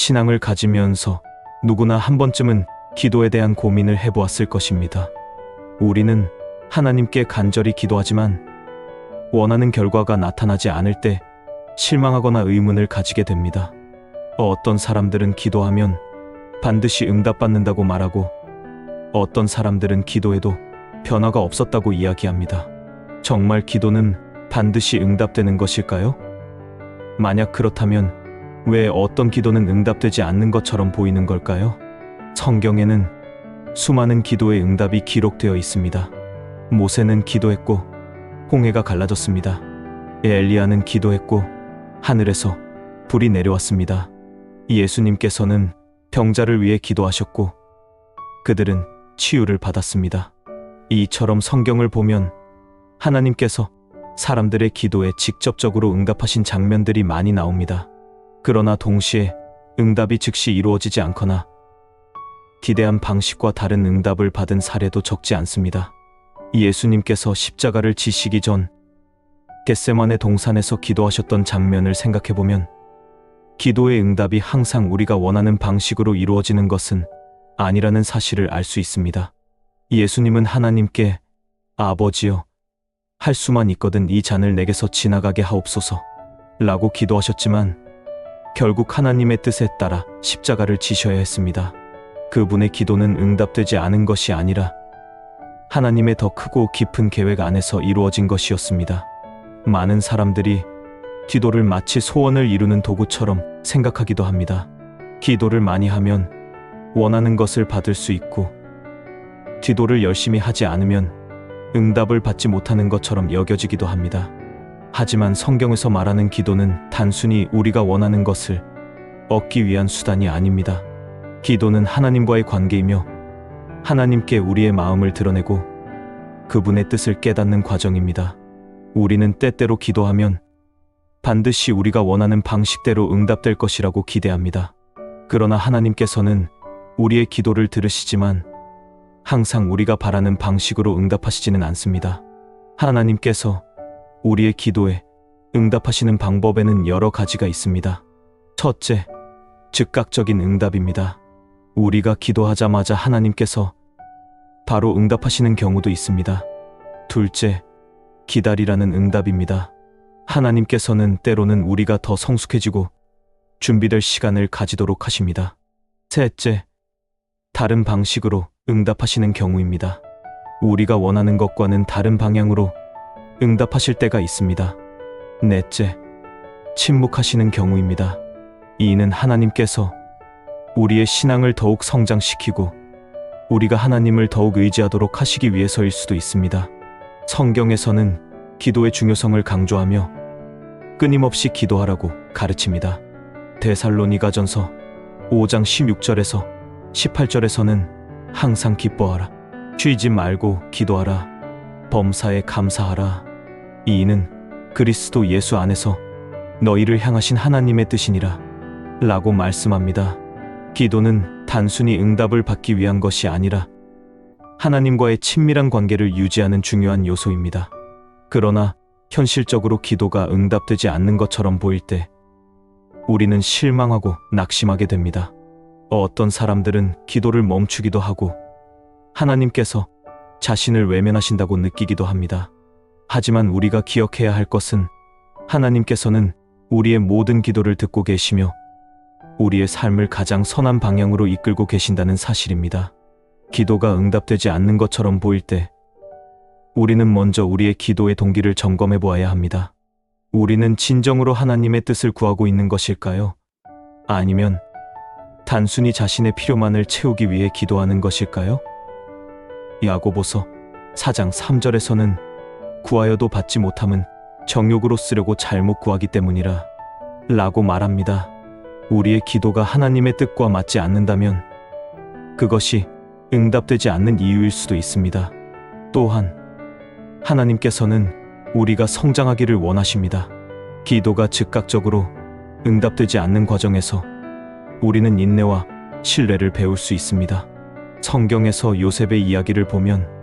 신앙을 가지면서 누구나 한 번쯤은 기도에 대한 고민을 해보았을 것입니다. 우리는 하나님께 간절히 기도하지만 원하는 결과가 나타나지 않을 때 실망하거나 의문을 가지게 됩니다. 어떤 사람들은 기도하면 반드시 응답받는다고 말하고 어떤 사람들은 기도해도 변화가 없었다고 이야기합니다. 정말 기도는 반드시 응답되는 것일까요? 만약 그렇다면 왜 어떤 기도는 응답되지 않는 것처럼 보이는 걸까요? 성경에는 수많은 기도의 응답이 기록되어 있습니다. 모세는 기도했고 홍해가 갈라졌습니다. 엘리야는 기도했고 하늘에서 불이 내려왔습니다. 예수님께서는 병자를 위해 기도하셨고 그들은 치유를 받았습니다. 이처럼 성경을 보면 하나님께서 사람들의 기도에 직접적으로 응답하신 장면들이 많이 나옵니다. 그러나 동시에 응답이 즉시 이루어지지 않거나 기대한 방식과 다른 응답을 받은 사례도 적지 않습니다. 예수님께서 십자가를 지시기 전 겟세마네 동산에서 기도하셨던 장면을 생각해보면 기도의 응답이 항상 우리가 원하는 방식으로 이루어지는 것은 아니라는 사실을 알 수 있습니다. 예수님은 하나님께 아버지여, 할 수만 있거든 이 잔을 내게서 지나가게 하옵소서 라고 기도하셨지만 결국 하나님의 뜻에 따라 십자가를 지셔야 했습니다. 그분의 기도는 응답되지 않은 것이 아니라 하나님의 더 크고 깊은 계획 안에서 이루어진 것이었습니다. 많은 사람들이 기도를 마치 소원을 이루는 도구처럼 생각하기도 합니다. 기도를 많이 하면 원하는 것을 받을 수 있고 기도를 열심히 하지 않으면 응답을 받지 못하는 것처럼 여겨지기도 합니다. 하지만 성경에서 말하는 기도는 단순히 우리가 원하는 것을 얻기 위한 수단이 아닙니다. 기도는 하나님과의 관계이며 하나님께 우리의 마음을 드러내고 그분의 뜻을 깨닫는 과정입니다. 우리는 때때로 기도하면 반드시 우리가 원하는 방식대로 응답될 것이라고 기대합니다. 그러나 하나님께서는 우리의 기도를 들으시지만 항상 우리가 바라는 방식으로 응답하시지는 않습니다. 하나님께서 우리의 기도에 응답하시는 방법에는 여러 가지가 있습니다. 첫째, 즉각적인 응답입니다. 우리가 기도하자마자 하나님께서 바로 응답하시는 경우도 있습니다. 둘째, 기다리라는 응답입니다. 하나님께서는 때로는 우리가 더 성숙해지고 준비될 시간을 가지도록 하십니다. 셋째, 다른 방식으로 응답하시는 경우입니다. 우리가 원하는 것과는 다른 방향으로 응답하실 때가 있습니다. 넷째, 침묵하시는 경우입니다. 이는 하나님께서 우리의 신앙을 더욱 성장시키고 우리가 하나님을 더욱 의지하도록 하시기 위해서일 수도 있습니다. 성경에서는 기도의 중요성을 강조하며 끊임없이 기도하라고 가르칩니다. 데살로니가전서 5장 16절에서 18절에서는 항상 기뻐하라, 쉬지 말고 기도하라, 범사에 감사하라. 이는 그리스도 예수 안에서 너희를 향하신 하나님의 뜻이니라 라고 말씀합니다. 기도는 단순히 응답을 받기 위한 것이 아니라 하나님과의 친밀한 관계를 유지하는 중요한 요소입니다. 그러나 현실적으로 기도가 응답되지 않는 것처럼 보일 때 우리는 실망하고 낙심하게 됩니다. 어떤 사람들은 기도를 멈추기도 하고 하나님께서 자신을 외면하신다고 느끼기도 합니다. 하지만 우리가 기억해야 할 것은 하나님께서는 우리의 모든 기도를 듣고 계시며 우리의 삶을 가장 선한 방향으로 이끌고 계신다는 사실입니다. 기도가 응답되지 않는 것처럼 보일 때 우리는 먼저 우리의 기도의 동기를 점검해 보아야 합니다. 우리는 진정으로 하나님의 뜻을 구하고 있는 것일까요? 아니면 단순히 자신의 필요만을 채우기 위해 기도하는 것일까요? 야고보서 4장 3절에서는 구하여도 받지 못함은 정욕으로 쓰려고 잘못 구하기 때문이라 라고 말합니다. 우리의 기도가 하나님의 뜻과 맞지 않는다면 그것이 응답되지 않는 이유일 수도 있습니다. 또한 하나님께서는 우리가 성장하기를 원하십니다. 기도가 즉각적으로 응답되지 않는 과정에서 우리는 인내와 신뢰를 배울 수 있습니다. 성경에서 요셉의 이야기를 보면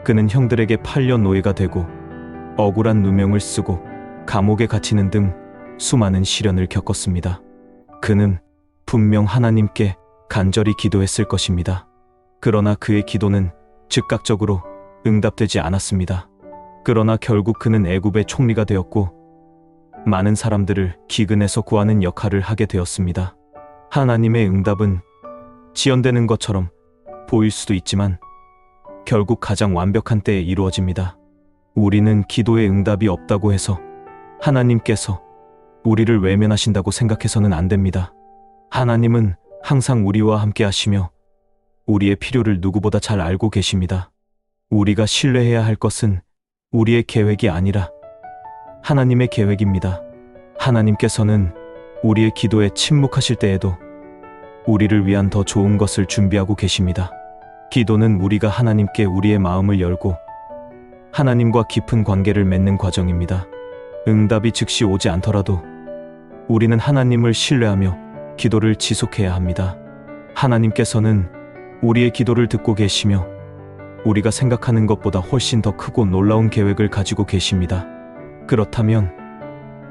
그는 형들에게 팔려 노예가 되고 억울한 누명을 쓰고 감옥에 갇히는 등 수많은 시련을 겪었습니다. 그는 분명 하나님께 간절히 기도했을 것입니다. 그러나 그의 기도는 즉각적으로 응답되지 않았습니다. 그러나 결국 그는 애굽의 총리가 되었고 많은 사람들을 기근에서 구하는 역할을 하게 되었습니다. 하나님의 응답은 지연되는 것처럼 보일 수도 있지만 결국 가장 완벽한 때에 이루어집니다. 우리는 기도의 응답이 없다고 해서 하나님께서 우리를 외면하신다고 생각해서는 안 됩니다. 하나님은 항상 우리와 함께 하시며 우리의 필요를 누구보다 잘 알고 계십니다. 우리가 신뢰해야 할 것은 우리의 계획이 아니라 하나님의 계획입니다. 하나님께서는 우리의 기도에 침묵하실 때에도 우리를 위한 더 좋은 것을 준비하고 계십니다. 기도는 우리가 하나님께 우리의 마음을 열고 하나님과 깊은 관계를 맺는 과정입니다. 응답이 즉시 오지 않더라도 우리는 하나님을 신뢰하며 기도를 지속해야 합니다. 하나님께서는 우리의 기도를 듣고 계시며 우리가 생각하는 것보다 훨씬 더 크고 놀라운 계획을 가지고 계십니다. 그렇다면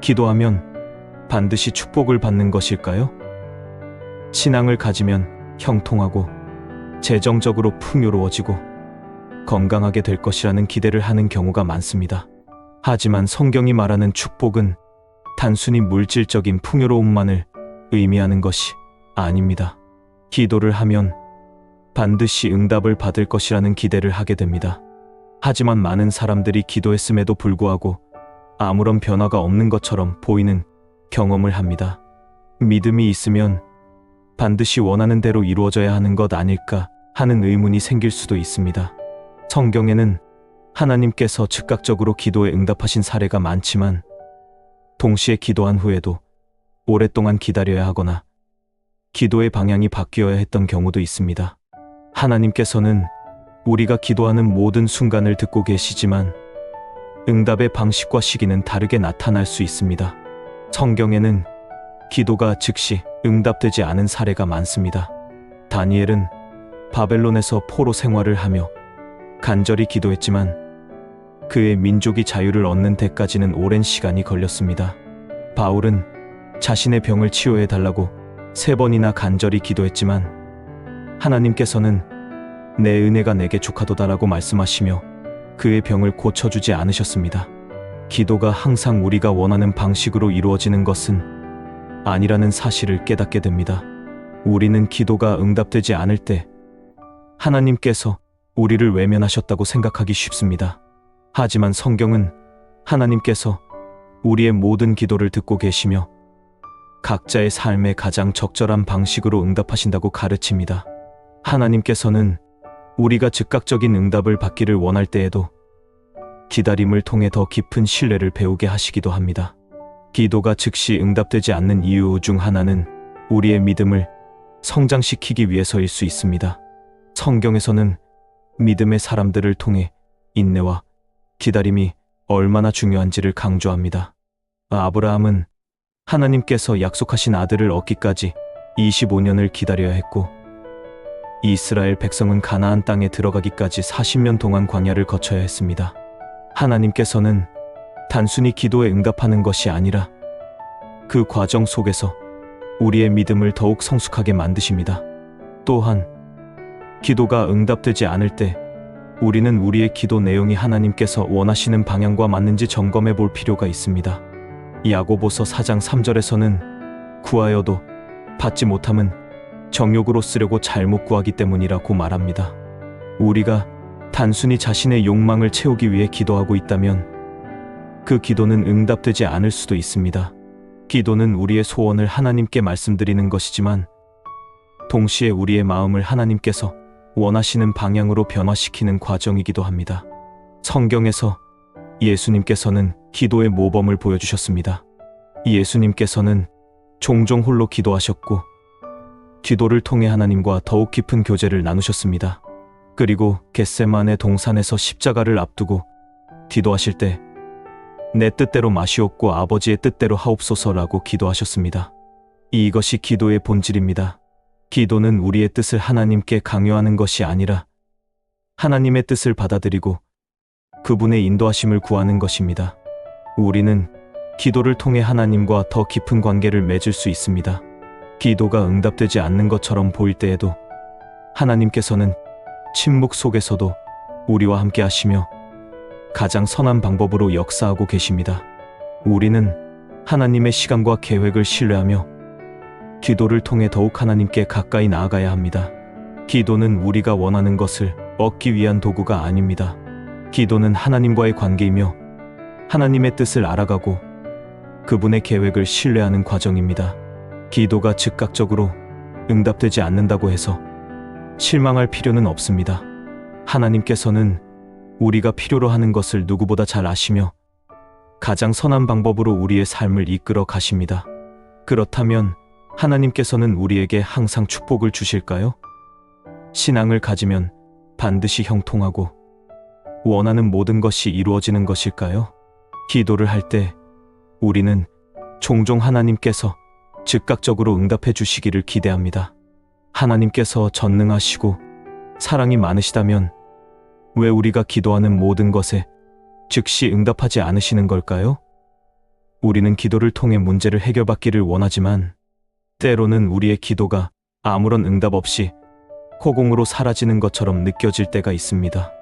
기도하면 반드시 축복을 받는 것일까요? 신앙을 가지면 형통하고 재정적으로 풍요로워지고 건강하게 될 것이라는 기대를 하는 경우가 많습니다. 하지만 성경이 말하는 축복은 단순히 물질적인 풍요로움만을 의미하는 것이 아닙니다. 기도를 하면 반드시 응답을 받을 것이라는 기대를 하게 됩니다. 하지만 많은 사람들이 기도했음에도 불구하고 아무런 변화가 없는 것처럼 보이는 경험을 합니다. 믿음이 있으면 반드시 원하는 대로 이루어져야 하는 것 아닐까 하는 의문이 생길 수도 있습니다. 성경에는 하나님께서 즉각적으로 기도에 응답하신 사례가 많지만 동시에 기도한 후에도 오랫동안 기다려야 하거나 기도의 방향이 바뀌어야 했던 경우도 있습니다. 하나님께서는 우리가 기도하는 모든 순간을 듣고 계시지만 응답의 방식과 시기는 다르게 나타날 수 있습니다. 성경에는 기도가 즉시 응답되지 않은 사례가 많습니다. 다니엘은 바벨론에서 포로 생활을 하며 간절히 기도했지만 그의 민족이 자유를 얻는 데까지는 오랜 시간이 걸렸습니다. 바울은 자신의 병을 치유해 달라고 3번이나 간절히 기도했지만 하나님께서는 내 은혜가 내게 족하도다라고 말씀하시며 그의 병을 고쳐주지 않으셨습니다. 기도가 항상 우리가 원하는 방식으로 이루어지는 것은 아니라는 사실을 깨닫게 됩니다. 우리는 기도가 응답되지 않을 때 하나님께서 우리를 외면하셨다고 생각하기 쉽습니다. 하지만 성경은 하나님께서 우리의 모든 기도를 듣고 계시며 각자의 삶에 가장 적절한 방식으로 응답하신다고 가르칩니다. 하나님께서는 우리가 즉각적인 응답을 받기를 원할 때에도 기다림을 통해 더 깊은 신뢰를 배우게 하시기도 합니다. 기도가 즉시 응답되지 않는 이유 중 하나는 우리의 믿음을 성장시키기 위해서일 수 있습니다. 성경에서는 믿음의 사람들을 통해 인내와 기다림이 얼마나 중요한지를 강조합니다. 아브라함은 하나님께서 약속하신 아들을 얻기까지 25년을 기다려야 했고 이스라엘 백성은 가나안 땅에 들어가기까지 40년 동안 광야를 거쳐야 했습니다. 하나님께서는 단순히 기도에 응답하는 것이 아니라 그 과정 속에서 우리의 믿음을 더욱 성숙하게 만드십니다. 또한 기도가 응답되지 않을 때 우리는 우리의 기도 내용이 하나님께서 원하시는 방향과 맞는지 점검해 볼 필요가 있습니다. 야고보서 4장 3절에서는 구하여도 받지 못함은 정욕으로 쓰려고 잘못 구하기 때문이라고 말합니다. 우리가 단순히 자신의 욕망을 채우기 위해 기도하고 있다면 그 기도는 응답되지 않을 수도 있습니다. 기도는 우리의 소원을 하나님께 말씀드리는 것이지만 동시에 우리의 마음을 하나님께서 원하시는 방향으로 변화시키는 과정이기도 합니다. 성경에서 예수님께서는 기도의 모범을 보여주셨습니다. 예수님께서는 종종 홀로 기도하셨고 기도를 통해 하나님과 더욱 깊은 교제를 나누셨습니다. 그리고 겟세마네 동산에서 십자가를 앞두고 기도하실 때 내 뜻대로 마시옵고 아버지의 뜻대로 하옵소서라고 기도하셨습니다. 이것이 기도의 본질입니다. 기도는 우리의 뜻을 하나님께 강요하는 것이 아니라 하나님의 뜻을 받아들이고 그분의 인도하심을 구하는 것입니다. 우리는 기도를 통해 하나님과 더 깊은 관계를 맺을 수 있습니다. 기도가 응답되지 않는 것처럼 보일 때에도 하나님께서는 침묵 속에서도 우리와 함께 하시며 가장 선한 방법으로 역사하고 계십니다. 우리는 하나님의 시간과 계획을 신뢰하며 기도를 통해 더욱 하나님께 가까이 나아가야 합니다. 기도는 우리가 원하는 것을 얻기 위한 도구가 아닙니다. 기도는 하나님과의 관계이며 하나님의 뜻을 알아가고 그분의 계획을 신뢰하는 과정입니다. 기도가 즉각적으로 응답되지 않는다고 해서 실망할 필요는 없습니다. 하나님께서는 우리가 필요로 하는 것을 누구보다 잘 아시며 가장 선한 방법으로 우리의 삶을 이끌어 가십니다. 그렇다면 하나님께서는 우리에게 항상 축복을 주실까요? 신앙을 가지면 반드시 형통하고 원하는 모든 것이 이루어지는 것일까요? 기도를 할 때 우리는 종종 하나님께서 즉각적으로 응답해 주시기를 기대합니다. 하나님께서 전능하시고 사랑이 많으시다면 왜 우리가 기도하는 모든 것에 즉시 응답하지 않으시는 걸까요? 우리는 기도를 통해 문제를 해결받기를 원하지만 때로는 우리의 기도가 아무런 응답 없이 허공으로 사라지는 것처럼 느껴질 때가 있습니다.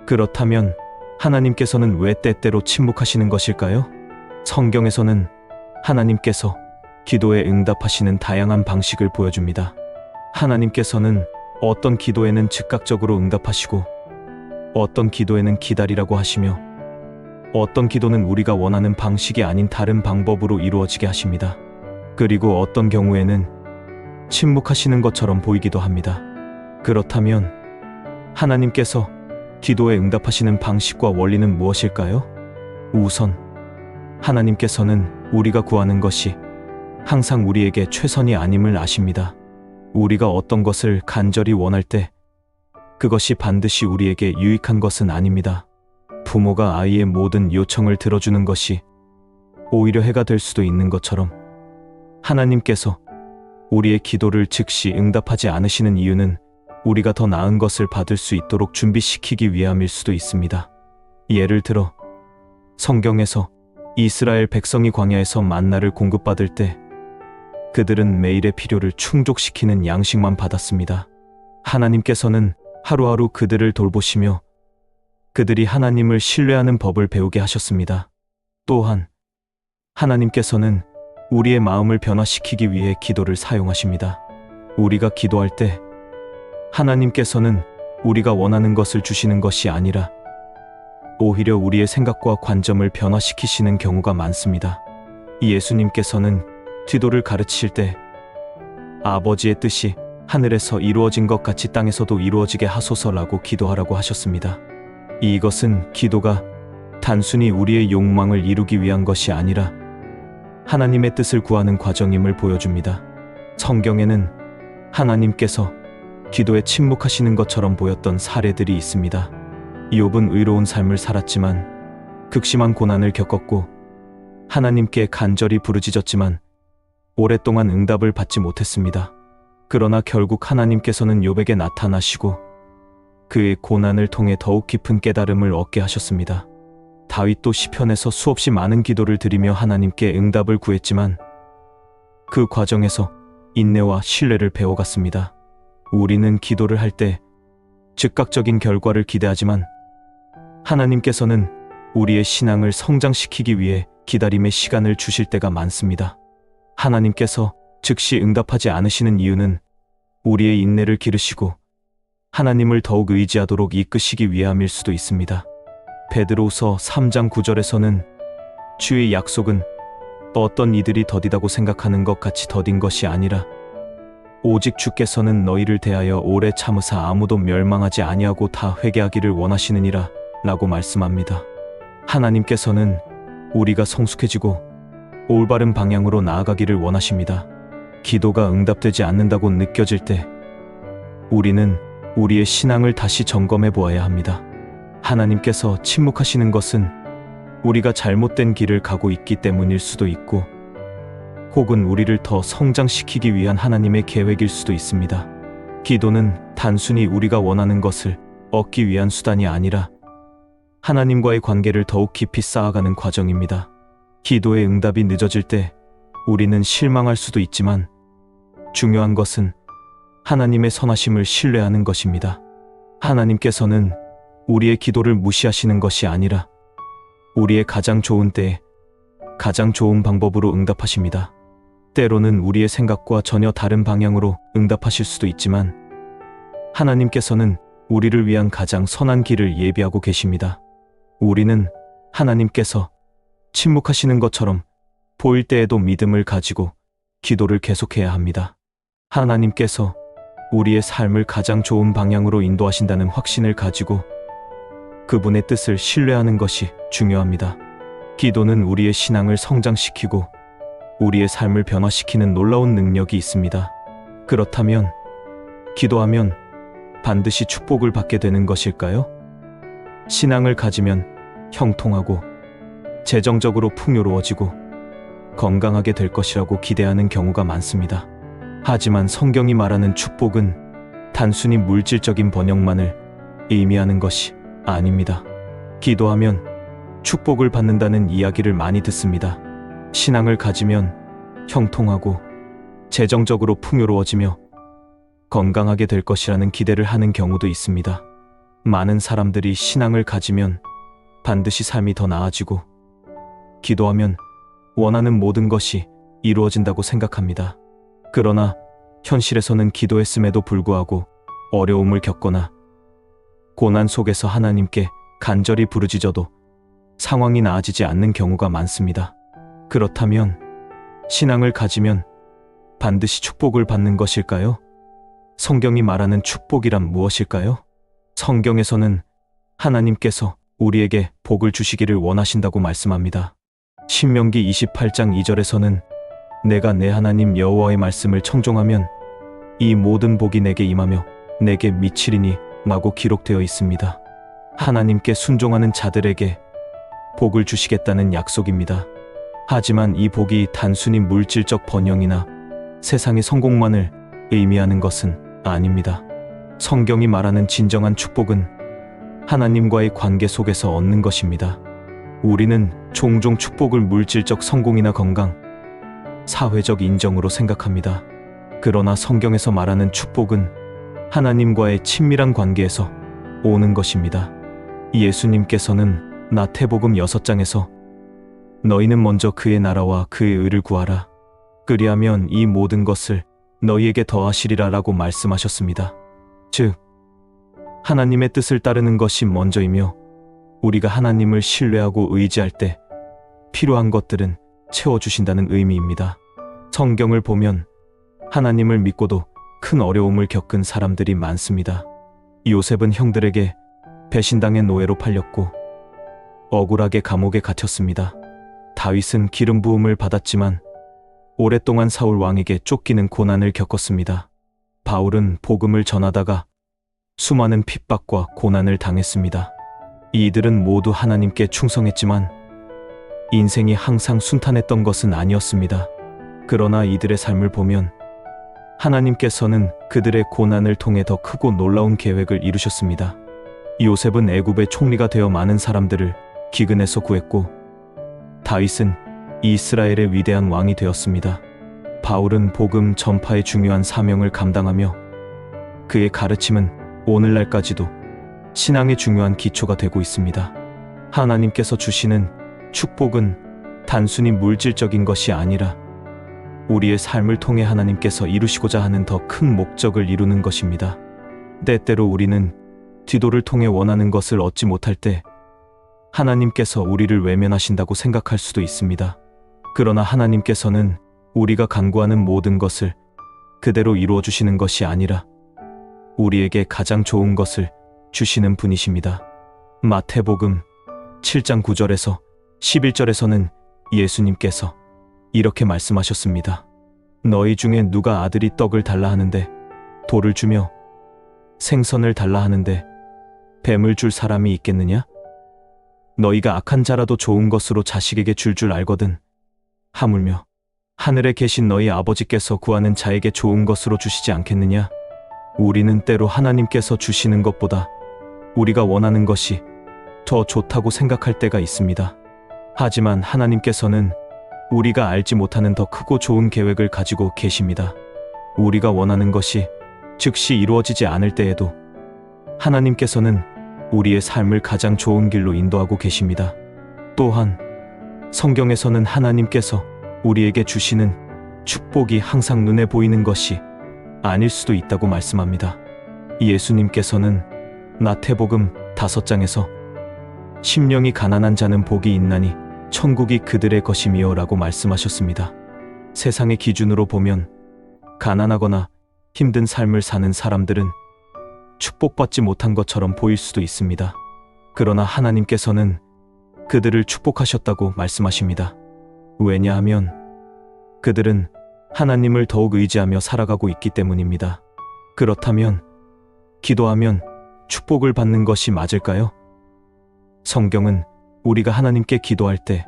그렇다면 하나님께서는 왜 때때로 침묵하시는 것일까요? 성경에서는 하나님께서 기도에 응답하시는 다양한 방식을 보여줍니다. 하나님께서는 어떤 기도에는 즉각적으로 응답하시고 어떤 기도에는 기다리라고 하시며 어떤 기도는 우리가 원하는 방식이 아닌 다른 방법으로 이루어지게 하십니다. 그리고 어떤 경우에는 침묵하시는 것처럼 보이기도 합니다. 그렇다면 하나님께서 기도에 응답하시는 방식과 원리는 무엇일까요? 우선 하나님께서는 우리가 구하는 것이 항상 우리에게 최선이 아님을 아십니다. 우리가 어떤 것을 간절히 원할 때 그것이 반드시 우리에게 유익한 것은 아닙니다. 부모가 아이의 모든 요청을 들어주는 것이 오히려 해가 될 수도 있는 것처럼 하나님께서 우리의 기도를 즉시 응답하지 않으시는 이유는 우리가 더 나은 것을 받을 수 있도록 준비시키기 위함일 수도 있습니다. 예를 들어 성경에서 이스라엘 백성이 광야에서 만나를 공급받을 때 그들은 매일의 필요를 충족시키는 양식만 받았습니다. 하나님께서는 하루하루 그들을 돌보시며 그들이 하나님을 신뢰하는 법을 배우게 하셨습니다. 또한 하나님께서는 우리의 마음을 변화시키기 위해 기도를 사용하십니다. 우리가 기도할 때 하나님께서는 우리가 원하는 것을 주시는 것이 아니라 오히려 우리의 생각과 관점을 변화시키시는 경우가 많습니다. 예수님께서는 기도를 가르치실 때 아버지의 뜻이 하늘에서 이루어진 것 같이 땅에서도 이루어지게 하소서라고 기도하라고 하셨습니다. 이것은 기도가 단순히 우리의 욕망을 이루기 위한 것이 아니라 하나님의 뜻을 구하는 과정임을 보여줍니다. 성경에는 하나님께서 기도에 침묵하시는 것처럼 보였던 사례들이 있습니다. 욥은 의로운 삶을 살았지만 극심한 고난을 겪었고 하나님께 간절히 부르짖었지만 오랫동안 응답을 받지 못했습니다. 그러나 결국 하나님께서는 욥에게 나타나시고 그의 고난을 통해 더욱 깊은 깨달음을 얻게 하셨습니다. 다윗도 시편에서 수없이 많은 기도를 드리며 하나님께 응답을 구했지만 그 과정에서 인내와 신뢰를 배워갔습니다. 우리는 기도를 할 때 즉각적인 결과를 기대하지만 하나님께서는 우리의 신앙을 성장시키기 위해 기다림의 시간을 주실 때가 많습니다. 하나님께서 즉시 응답하지 않으시는 이유는 우리의 인내를 기르시고 하나님을 더욱 의지하도록 이끄시기 위함일 수도 있습니다. 베드로후서 3장 9절에서는 주의 약속은 어떤 이들이 더디다고 생각하는 것 같이 더딘 것이 아니라 오직 주께서는 너희를 대하여 오래 참으사 아무도 멸망하지 아니하고 다 회개하기를 원하시느니라 라고 말씀합니다. 하나님께서는 우리가 성숙해지고 올바른 방향으로 나아가기를 원하십니다. 기도가 응답되지 않는다고 느껴질 때 우리는 우리의 신앙을 다시 점검해 보아야 합니다. 하나님께서 침묵하시는 것은 우리가 잘못된 길을 가고 있기 때문일 수도 있고 혹은 우리를 더 성장시키기 위한 하나님의 계획일 수도 있습니다. 기도는 단순히 우리가 원하는 것을 얻기 위한 수단이 아니라 하나님과의 관계를 더욱 깊이 쌓아가는 과정입니다. 기도의 응답이 늦어질 때 우리는 실망할 수도 있지만 중요한 것은 하나님의 선하심을 신뢰하는 것입니다. 하나님께서는 우리의 기도를 무시하시는 것이 아니라 우리의 가장 좋은 때에 가장 좋은 방법으로 응답하십니다. 때로는 우리의 생각과 전혀 다른 방향으로 응답하실 수도 있지만 하나님께서는 우리를 위한 가장 선한 길을 예비하고 계십니다. 우리는 하나님께서 침묵하시는 것처럼 보일 때에도 믿음을 가지고 기도를 계속해야 합니다. 하나님께서 우리의 삶을 가장 좋은 방향으로 인도하신다는 확신을 가지고 그분의 뜻을 신뢰하는 것이 중요합니다. 기도는 우리의 신앙을 성장시키고 우리의 삶을 변화시키는 놀라운 능력이 있습니다. 그렇다면 기도하면 반드시 축복을 받게 되는 것일까요? 신앙을 가지면 형통하고 재정적으로 풍요로워지고 건강하게 될 것이라고 기대하는 경우가 많습니다. 하지만 성경이 말하는 축복은 단순히 물질적인 번영만을 의미하는 것이 아닙니다. 기도하면 축복을 받는다는 이야기를 많이 듣습니다. 신앙을 가지면 형통하고 재정적으로 풍요로워지며 건강하게 될 것이라는 기대를 하는 경우도 있습니다. 많은 사람들이 신앙을 가지면 반드시 삶이 더 나아지고 기도하면 원하는 모든 것이 이루어진다고 생각합니다. 그러나 현실에서는 기도했음에도 불구하고 어려움을 겪거나 고난 속에서 하나님께 간절히 부르짖어도 상황이 나아지지 않는 경우가 많습니다. 그렇다면 신앙을 가지면 반드시 축복을 받는 것일까요? 성경이 말하는 축복이란 무엇일까요? 성경에서는 하나님께서 우리에게 복을 주시기를 원하신다고 말씀합니다. 신명기 28장 2절에서는 내가 내 하나님 여호와의 말씀을 청종하면 이 모든 복이 내게 임하며 내게 미치리니 라고 기록되어 있습니다. 하나님께 순종하는 자들에게 복을 주시겠다는 약속입니다. 하지만 이 복이 단순히 물질적 번영이나 세상의 성공만을 의미하는 것은 아닙니다. 성경이 말하는 진정한 축복은 하나님과의 관계 속에서 얻는 것입니다. 우리는 종종 축복을 물질적 성공이나 건강, 사회적 인정으로 생각합니다. 그러나 성경에서 말하는 축복은 하나님과의 친밀한 관계에서 오는 것입니다. 예수님께서는 마태복음 6장에서 너희는 먼저 그의 나라와 그의 의를 구하라. 그리하면 이 모든 것을 너희에게 더하시리라 라고 말씀하셨습니다. 즉, 하나님의 뜻을 따르는 것이 먼저이며 우리가 하나님을 신뢰하고 의지할 때 필요한 것들은 채워주신다는 의미입니다. 성경을 보면 하나님을 믿고도 큰 어려움을 겪은 사람들이 많습니다. 요셉은 형들에게 배신당의 노예로 팔렸고 억울하게 감옥에 갇혔습니다. 다윗은 기름 부음을 받았지만 오랫동안 사울 왕에게 쫓기는 고난을 겪었습니다. 바울은 복음을 전하다가 수많은 핍박과 고난을 당했습니다. 이들은 모두 하나님께 충성했지만 인생이 항상 순탄했던 것은 아니었습니다. 그러나 이들의 삶을 보면 하나님께서는 그들의 고난을 통해 더 크고 놀라운 계획을 이루셨습니다. 요셉은 애굽의 총리가 되어 많은 사람들을 기근에서 구했고 다윗은 이스라엘의 위대한 왕이 되었습니다. 바울은 복음 전파의 중요한 사명을 감당하며 그의 가르침은 오늘날까지도 신앙의 중요한 기초가 되고 있습니다. 하나님께서 주시는 축복은 단순히 물질적인 것이 아니라 우리의 삶을 통해 하나님께서 이루시고자 하는 더 큰 목적을 이루는 것입니다. 때때로 우리는 기도를 통해 원하는 것을 얻지 못할 때 하나님께서 우리를 외면하신다고 생각할 수도 있습니다. 그러나 하나님께서는 우리가 간구하는 모든 것을 그대로 이루어 주시는 것이 아니라 우리에게 가장 좋은 것을 주시는 분이십니다. 마태복음 7장 9절에서 11절에서는 예수님께서 이렇게 말씀하셨습니다. 너희 중에 누가 아들이 떡을 달라 하는데 돌을 주며 생선을 달라 하는데 뱀을 줄 사람이 있겠느냐? 너희가 악한 자라도 좋은 것으로 자식에게 줄 알거든. 하물며 하늘에 계신 너희 아버지께서 구하는 자에게 좋은 것으로 주시지 않겠느냐? 우리는 때로 하나님께서 주시는 것보다 우리가 원하는 것이 더 좋다고 생각할 때가 있습니다. 하지만 하나님께서는 우리가 알지 못하는 더 크고 좋은 계획을 가지고 계십니다. 우리가 원하는 것이 즉시 이루어지지 않을 때에도 하나님께서는 우리의 삶을 가장 좋은 길로 인도하고 계십니다. 또한 성경에서는 하나님께서 우리에게 주시는 축복이 항상 눈에 보이는 것이 아닐 수도 있다고 말씀합니다. 예수님께서는 마태복음 5장에서 심령이 가난한 자는 복이 있나니 천국이 그들의 것이미요 라고 말씀하셨습니다. 세상의 기준으로 보면 가난하거나 힘든 삶을 사는 사람들은 축복받지 못한 것처럼 보일 수도 있습니다. 그러나 하나님께서는 그들을 축복하셨다고 말씀하십니다. 왜냐하면 그들은 하나님을 더욱 의지하며 살아가고 있기 때문입니다. 그렇다면 기도하면 축복을 받는 것이 맞을까요? 성경은 우리가 하나님께 기도할 때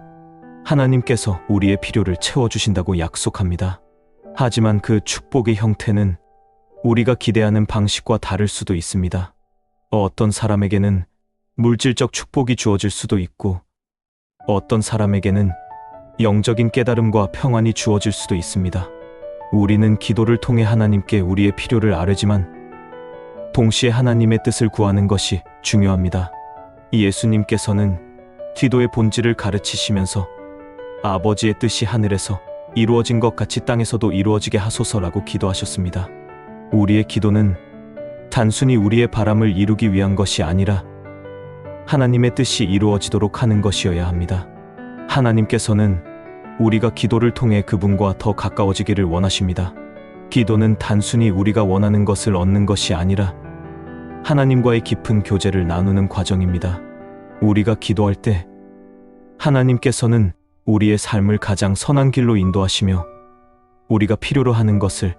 하나님께서 우리의 필요를 채워주신다고 약속합니다. 하지만 그 축복의 형태는 우리가 기대하는 방식과 다를 수도 있습니다. 어떤 사람에게는 물질적 축복이 주어질 수도 있고 어떤 사람에게는 영적인 깨달음과 평안이 주어질 수도 있습니다. 우리는 기도를 통해 하나님께 우리의 필요를 아뢰지만 동시에 하나님의 뜻을 구하는 것이 중요합니다. 예수님께서는 기도의 본질을 가르치시면서 아버지의 뜻이 하늘에서 이루어진 것 같이 땅에서도 이루어지게 하소서라고 기도하셨습니다. 우리의 기도는 단순히 우리의 바람을 이루기 위한 것이 아니라 하나님의 뜻이 이루어지도록 하는 것이어야 합니다. 하나님께서는 우리가 기도를 통해 그분과 더 가까워지기를 원하십니다. 기도는 단순히 우리가 원하는 것을 얻는 것이 아니라 하나님과의 깊은 교제를 나누는 과정입니다. 우리가 기도할 때 하나님께서는 우리의 삶을 가장 선한 길로 인도하시며 우리가 필요로 하는 것을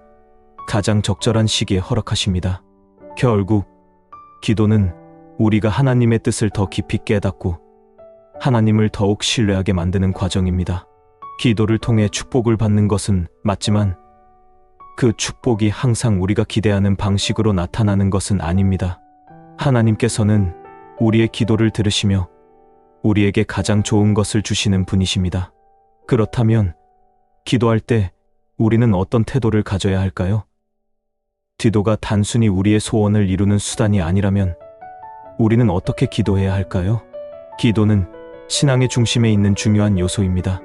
가장 적절한 시기에 허락하십니다. 결국 기도는 우리가 하나님의 뜻을 더 깊이 깨닫고 하나님을 더욱 신뢰하게 만드는 과정입니다. 기도를 통해 축복을 받는 것은 맞지만 그 축복이 항상 우리가 기대하는 방식으로 나타나는 것은 아닙니다. 하나님께서는 우리의 기도를 들으시며 우리에게 가장 좋은 것을 주시는 분이십니다. 그렇다면 기도할 때 우리는 어떤 태도를 가져야 할까요? 기도가 단순히 우리의 소원을 이루는 수단이 아니라면 우리는 어떻게 기도해야 할까요? 기도는 신앙의 중심에 있는 중요한 요소입니다.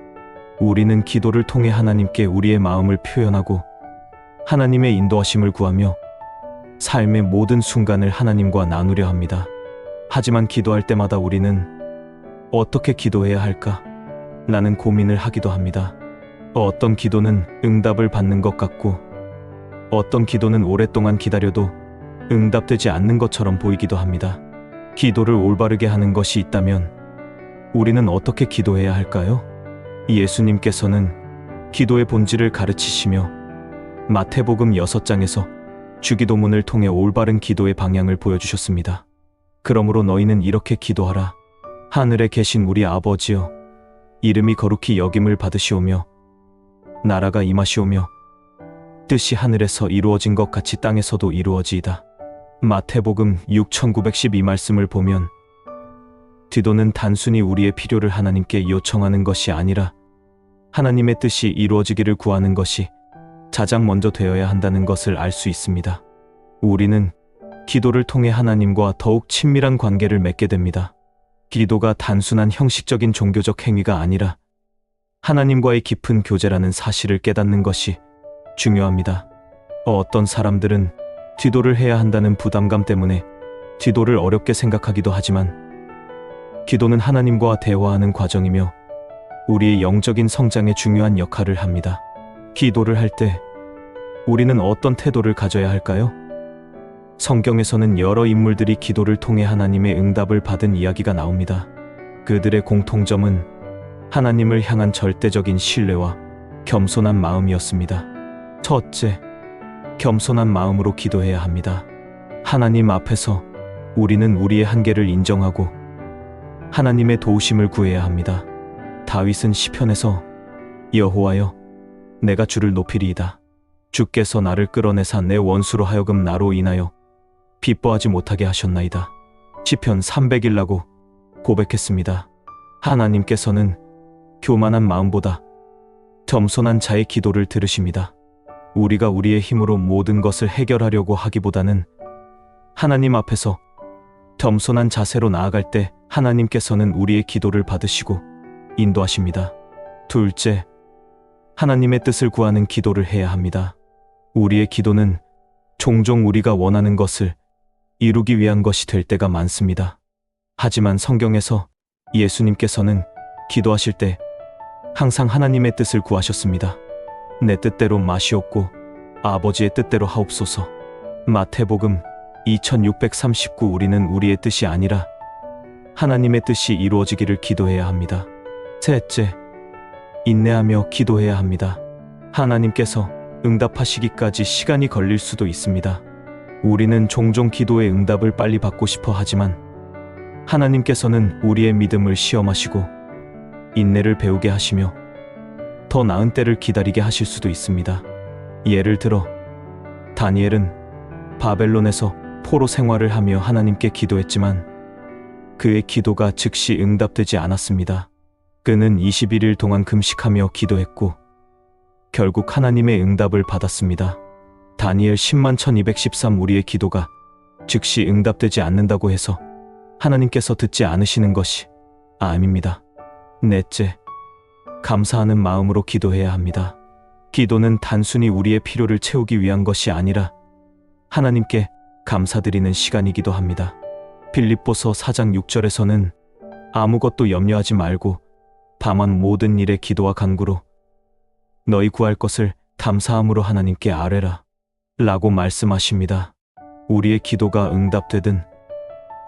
우리는 기도를 통해 하나님께 우리의 마음을 표현하고 하나님의 인도하심을 구하며 삶의 모든 순간을 하나님과 나누려 합니다. 하지만 기도할 때마다 우리는 어떻게 기도해야 할까? 라는 고민을 하기도 합니다. 어떤 기도는 응답을 받는 것 같고 어떤 기도는 오랫동안 기다려도 응답되지 않는 것처럼 보이기도 합니다. 기도를 올바르게 하는 것이 있다면 우리는 어떻게 기도해야 할까요? 예수님께서는 기도의 본질을 가르치시며 마태복음 6장에서 주기도문을 통해 올바른 기도의 방향을 보여주셨습니다. 그러므로 너희는 이렇게 기도하라. 하늘에 계신 우리 아버지여, 이름이 거룩히 여김을 받으시오며 나라가 임하시오며 뜻이 하늘에서 이루어진 것 같이 땅에서도 이루어지이다. 마태복음 6912 말씀을 보면 기도는 단순히 우리의 필요를 하나님께 요청하는 것이 아니라 하나님의 뜻이 이루어지기를 구하는 것이 가장 먼저 되어야 한다는 것을 알 수 있습니다. 우리는 기도를 통해 하나님과 더욱 친밀한 관계를 맺게 됩니다. 기도가 단순한 형식적인 종교적 행위가 아니라 하나님과의 깊은 교제라는 사실을 깨닫는 것이 중요합니다. 어떤 사람들은 기도를 해야 한다는 부담감 때문에 기도를 어렵게 생각하기도 하지만 기도는 하나님과 대화하는 과정이며 우리의 영적인 성장에 중요한 역할을 합니다. 기도를 할 때 우리는 어떤 태도를 가져야 할까요? 성경에서는 여러 인물들이 기도를 통해 하나님의 응답을 받은 이야기가 나옵니다. 그들의 공통점은 하나님을 향한 절대적인 신뢰와 겸손한 마음이었습니다. 첫째, 겸손한 마음으로 기도해야 합니다. 하나님 앞에서 우리는 우리의 한계를 인정하고 하나님의 도우심을 구해야 합니다. 다윗은 시편에서 여호와여, 내가 주를 높이리이다. 주께서 나를 끌어내사 내 원수로 하여금 나로 인하여 기뻐하지 못하게 하셨나이다. 시편 300일라고 고백했습니다. 하나님께서는 교만한 마음보다 겸손한 자의 기도를 들으십니다. 우리가 우리의 힘으로 모든 것을 해결하려고 하기보다는 하나님 앞에서 겸손한 자세로 나아갈 때 하나님께서는 우리의 기도를 받으시고 인도하십니다. 둘째, 하나님의 뜻을 구하는 기도를 해야 합니다. 우리의 기도는 종종 우리가 원하는 것을 이루기 위한 것이 될 때가 많습니다. 하지만 성경에서 예수님께서는 기도하실 때 항상 하나님의 뜻을 구하셨습니다. 내 뜻대로 마시옵고 아버지의 뜻대로 하옵소서. 마태복음 2639. 우리는 우리의 뜻이 아니라 하나님의 뜻이 이루어지기를 기도해야 합니다. 셋째, 인내하며 기도해야 합니다. 하나님께서 응답하시기까지 시간이 걸릴 수도 있습니다. 우리는 종종 기도의 응답을 빨리 받고 싶어 하지만 하나님께서는 우리의 믿음을 시험하시고 인내를 배우게 하시며 더 나은 때를 기다리게 하실 수도 있습니다. 예를 들어 다니엘은 바벨론에서 포로 생활을 하며 하나님께 기도했지만 그의 기도가 즉시 응답되지 않았습니다. 그는 21일 동안 금식하며 기도했고 결국 하나님의 응답을 받았습니다. 다니엘 10만 1213. 우리의 기도가 즉시 응답되지 않는다고 해서 하나님께서 듣지 않으시는 것이 아닙니다. 넷째, 감사하는 마음으로 기도해야 합니다. 기도는 단순히 우리의 필요를 채우기 위한 것이 아니라 하나님께 감사드리는 시간이기도 합니다. 빌립보서 4장 6절에서는 아무것도 염려하지 말고 다만 모든 일에 기도와 간구로 너희 구할 것을 감사함으로 하나님께 아뢰라 라고 말씀하십니다. 우리의 기도가 응답되든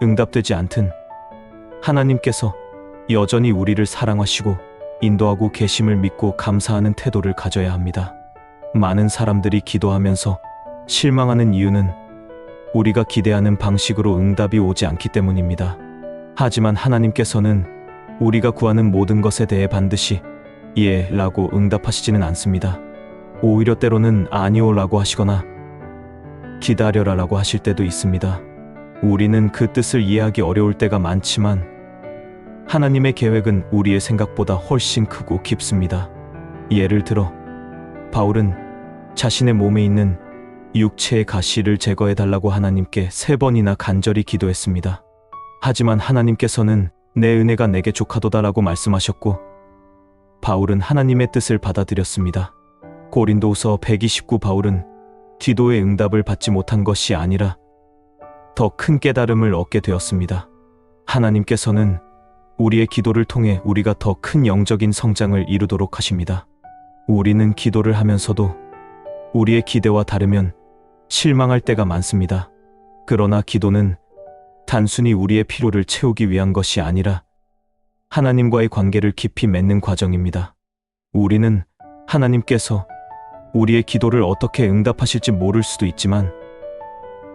응답되지 않든 하나님께서 여전히 우리를 사랑하시고 인도하고 계심을 믿고 감사하는 태도를 가져야 합니다. 많은 사람들이 기도하면서 실망하는 이유는 우리가 기대하는 방식으로 응답이 오지 않기 때문입니다. 하지만 하나님께서는 우리가 구하는 모든 것에 대해 반드시 예 라고 응답하시지는 않습니다. 오히려 때로는 아니오 라고 하시거나 기다려라 라고 하실 때도 있습니다. 우리는 그 뜻을 이해하기 어려울 때가 많지만 하나님의 계획은 우리의 생각보다 훨씬 크고 깊습니다. 예를 들어 바울은 자신의 몸에 있는 육체의 가시를 제거해 달라고 하나님께 3번이나 간절히 기도했습니다. 하지만 하나님께서는 내 은혜가 내게 족하도다라고 말씀하셨고 바울은 하나님의 뜻을 받아들였습니다. 고린도후서 129. 바울은 기도의 응답을 받지 못한 것이 아니라 더 큰 깨달음을 얻게 되었습니다. 하나님께서는 우리의 기도를 통해 우리가 더 큰 영적인 성장을 이루도록 하십니다. 우리는 기도를 하면서도 우리의 기대와 다르면 실망할 때가 많습니다. 그러나 기도는 단순히 우리의 필요를 채우기 위한 것이 아니라 하나님과의 관계를 깊이 맺는 과정입니다. 우리는 하나님께서 우리의 기도를 어떻게 응답하실지 모를 수도 있지만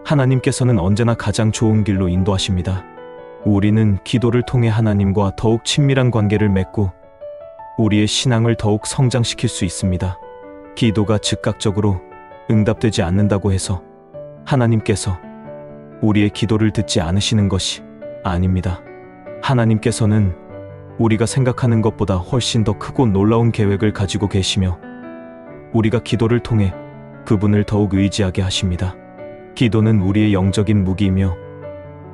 하나님께서는 언제나 가장 좋은 길로 인도하십니다. 우리는 기도를 통해 하나님과 더욱 친밀한 관계를 맺고 우리의 신앙을 더욱 성장시킬 수 있습니다. 기도가 즉각적으로 응답되지 않는다고 해서 하나님께서 우리의 기도를 듣지 않으시는 것이 아닙니다. 하나님께서는 우리가 생각하는 것보다 훨씬 더 크고 놀라운 계획을 가지고 계시며 우리가 기도를 통해 그분을 더욱 의지하게 하십니다. 기도는 우리의 영적인 무기이며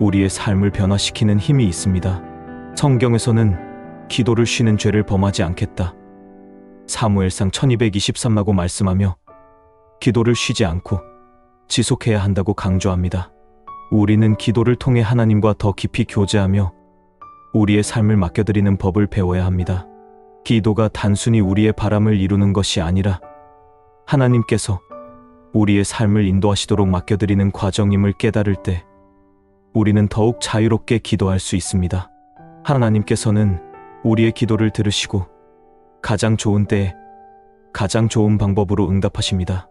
우리의 삶을 변화시키는 힘이 있습니다. 성경에서는 기도를 쉬는 죄를 범하지 않겠다. 사무엘상 1223라고 말씀하며 기도를 쉬지 않고 지속해야 한다고 강조합니다. 우리는 기도를 통해 하나님과 더 깊이 교제하며 우리의 삶을 맡겨드리는 법을 배워야 합니다. 기도가 단순히 우리의 바람을 이루는 것이 아니라 하나님께서 우리의 삶을 인도하시도록 맡겨드리는 과정임을 깨달을 때 우리는 더욱 자유롭게 기도할 수 있습니다. 하나님께서는 우리의 기도를 들으시고 가장 좋은 때에 가장 좋은 방법으로 응답하십니다.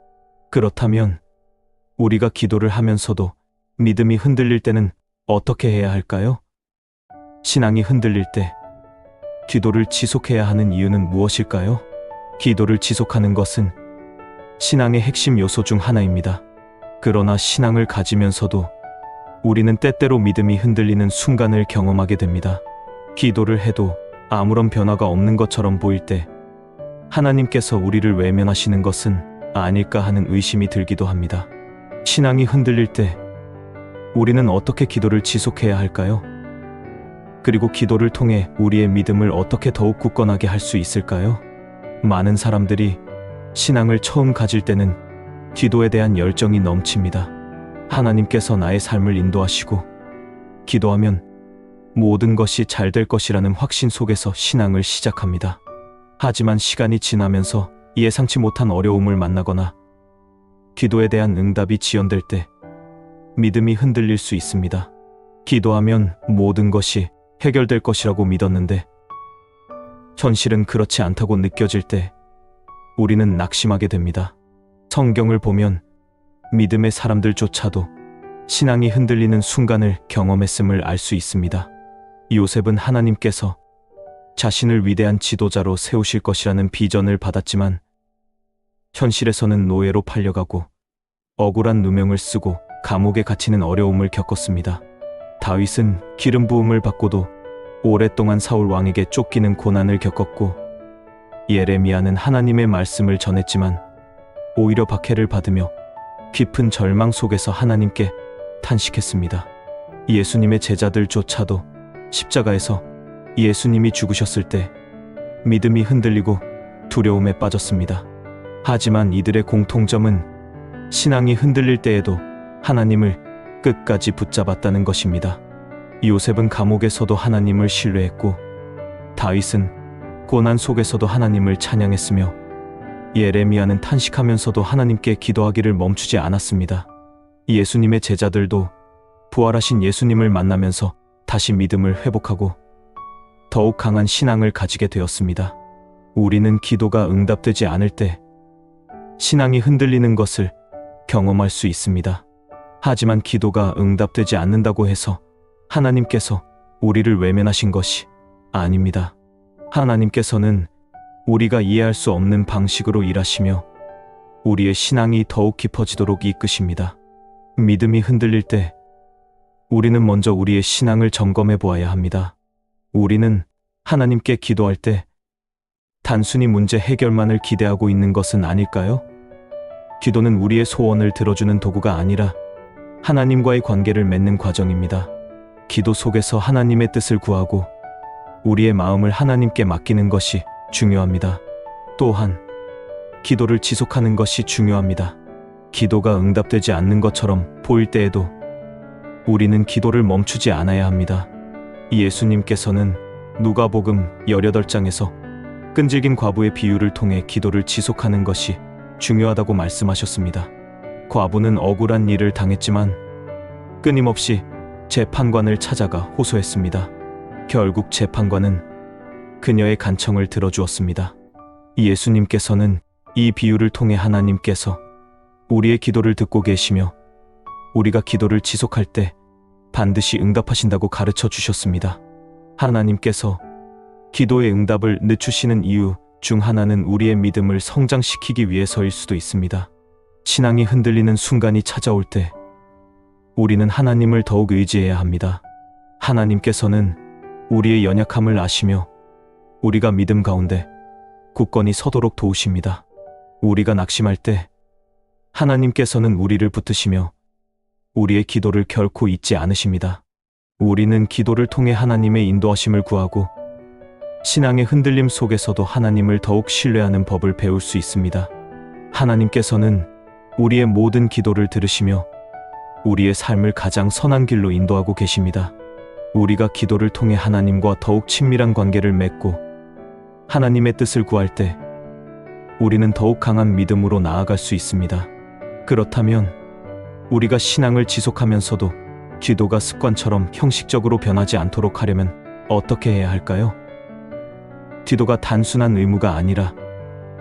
그렇다면 우리가 기도를 하면서도 믿음이 흔들릴 때는 어떻게 해야 할까요? 신앙이 흔들릴 때 기도를 지속해야 하는 이유는 무엇일까요? 기도를 지속하는 것은 신앙의 핵심 요소 중 하나입니다. 그러나 신앙을 가지면서도 우리는 때때로 믿음이 흔들리는 순간을 경험하게 됩니다. 기도를 해도 아무런 변화가 없는 것처럼 보일 때 하나님께서 우리를 외면하시는 것은 아닐까 하는 의심이 들기도 합니다. 신앙이 흔들릴 때 우리는 어떻게 기도를 지속해야 할까요? 그리고 기도를 통해 우리의 믿음을 어떻게 더욱 굳건하게 할 수 있을까요? 많은 사람들이 신앙을 처음 가질 때는 기도에 대한 열정이 넘칩니다. 하나님께서 나의 삶을 인도하시고 기도하면 모든 것이 잘 될 것이라는 확신 속에서 신앙을 시작합니다. 하지만 시간이 지나면서 예상치 못한 어려움을 만나거나 기도에 대한 응답이 지연될 때 믿음이 흔들릴 수 있습니다. 기도하면 모든 것이 해결될 것이라고 믿었는데 현실은 그렇지 않다고 느껴질 때 우리는 낙심하게 됩니다. 성경을 보면 믿음의 사람들조차도 신앙이 흔들리는 순간을 경험했음을 알 수 있습니다. 요셉은 하나님께서 자신을 위대한 지도자로 세우실 것이라는 비전을 받았지만 현실에서는 노예로 팔려가고 억울한 누명을 쓰고 감옥에 갇히는 어려움을 겪었습니다. 다윗은 기름 부음을 받고도 오랫동안 사울 왕에게 쫓기는 고난을 겪었고 예레미야는 하나님의 말씀을 전했지만 오히려 박해를 받으며 깊은 절망 속에서 하나님께 탄식했습니다. 예수님의 제자들조차도 십자가에서 예수님이 죽으셨을 때 믿음이 흔들리고 두려움에 빠졌습니다. 하지만 이들의 공통점은 신앙이 흔들릴 때에도 하나님을 끝까지 붙잡았다는 것입니다. 요셉은 감옥에서도 하나님을 신뢰했고 다윗은 고난 속에서도 하나님을 찬양했으며 예레미야는 탄식하면서도 하나님께 기도하기를 멈추지 않았습니다. 예수님의 제자들도 부활하신 예수님을 만나면서 다시 믿음을 회복하고 더욱 강한 신앙을 가지게 되었습니다. 우리는 기도가 응답되지 않을 때 신앙이 흔들리는 것을 경험할 수 있습니다. 하지만 기도가 응답되지 않는다고 해서 하나님께서 우리를 외면하신 것이 아닙니다. 하나님께서는 우리가 이해할 수 없는 방식으로 일하시며 우리의 신앙이 더욱 깊어지도록 이끄십니다. 믿음이 흔들릴 때 우리는 먼저 우리의 신앙을 점검해 보아야 합니다. 우리는 하나님께 기도할 때 단순히 문제 해결만을 기대하고 있는 것은 아닐까요? 기도는 우리의 소원을 들어주는 도구가 아니라 하나님과의 관계를 맺는 과정입니다. 기도 속에서 하나님의 뜻을 구하고 우리의 마음을 하나님께 맡기는 것이 중요합니다. 또한 기도를 지속하는 것이 중요합니다. 기도가 응답되지 않는 것처럼 보일 때에도 우리는 기도를 멈추지 않아야 합니다. 예수님께서는 누가복음 18장에서 끈질긴 과부의 비유를 통해 기도를 지속하는 것이 중요하다고 말씀하셨습니다. 과부는 억울한 일을 당했지만 끊임없이 재판관을 찾아가 호소했습니다. 결국 재판관은 그녀의 간청을 들어주었습니다. 예수님께서는 이 비유를 통해 하나님께서 우리의 기도를 듣고 계시며 우리가 기도를 지속할 때 반드시 응답하신다고 가르쳐 주셨습니다. 하나님께서 기도의 응답을 늦추시는 이유 중 하나는 우리의 믿음을 성장시키기 위해서일 수도 있습니다. 신앙이 흔들리는 순간이 찾아올 때 우리는 하나님을 더욱 의지해야 합니다. 하나님께서는 우리의 연약함을 아시며 우리가 믿음 가운데 굳건히 서도록 도우십니다. 우리가 낙심할 때 하나님께서는 우리를 붙드시며 우리의 기도를 결코 잊지 않으십니다. 우리는 기도를 통해 하나님의 인도하심을 구하고 신앙의 흔들림 속에서도 하나님을 더욱 신뢰하는 법을 배울 수 있습니다. 하나님께서는 우리의 모든 기도를 들으시며 우리의 삶을 가장 선한 길로 인도하고 계십니다. 우리가 기도를 통해 하나님과 더욱 친밀한 관계를 맺고 하나님의 뜻을 구할 때 우리는 더욱 강한 믿음으로 나아갈 수 있습니다. 그렇다면 우리가 신앙을 지속하면서도 기도가 습관처럼 형식적으로 변하지 않도록 하려면 어떻게 해야 할까요? 기도가 단순한 의무가 아니라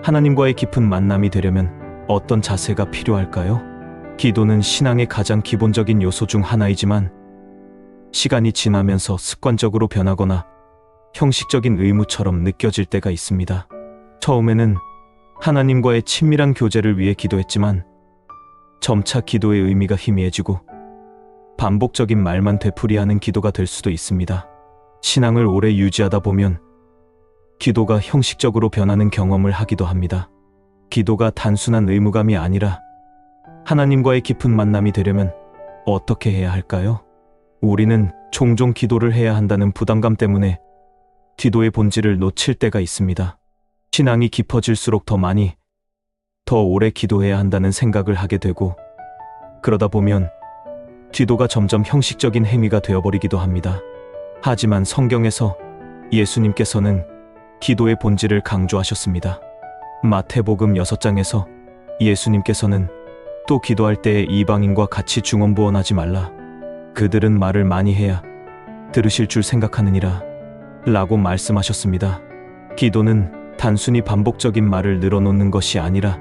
하나님과의 깊은 만남이 되려면 어떤 자세가 필요할까요? 기도는 신앙의 가장 기본적인 요소 중 하나이지만 시간이 지나면서 습관적으로 변하거나 형식적인 의무처럼 느껴질 때가 있습니다. 처음에는 하나님과의 친밀한 교제를 위해 기도했지만 점차 기도의 의미가 희미해지고 반복적인 말만 되풀이하는 기도가 될 수도 있습니다. 신앙을 오래 유지하다 보면 기도가 형식적으로 변하는 경험을 하기도 합니다. 기도가 단순한 의무감이 아니라 하나님과의 깊은 만남이 되려면 어떻게 해야 할까요? 우리는 종종 기도를 해야 한다는 부담감 때문에 기도의 본질을 놓칠 때가 있습니다. 신앙이 깊어질수록 더 많이, 더 오래 기도해야 한다는 생각을 하게 되고, 그러다 보면 기도가 점점 형식적인 행위가 되어버리기도 합니다. 하지만 성경에서 예수님께서는 기도의 본질을 강조하셨습니다. 마태복음 6장에서 예수님께서는 또 기도할 때에 이방인과 같이 중언부언하지 말라. 그들은 말을 많이 해야 들으실 줄 생각하느니라 라고 말씀하셨습니다. 기도는 단순히 반복적인 말을 늘어놓는 것이 아니라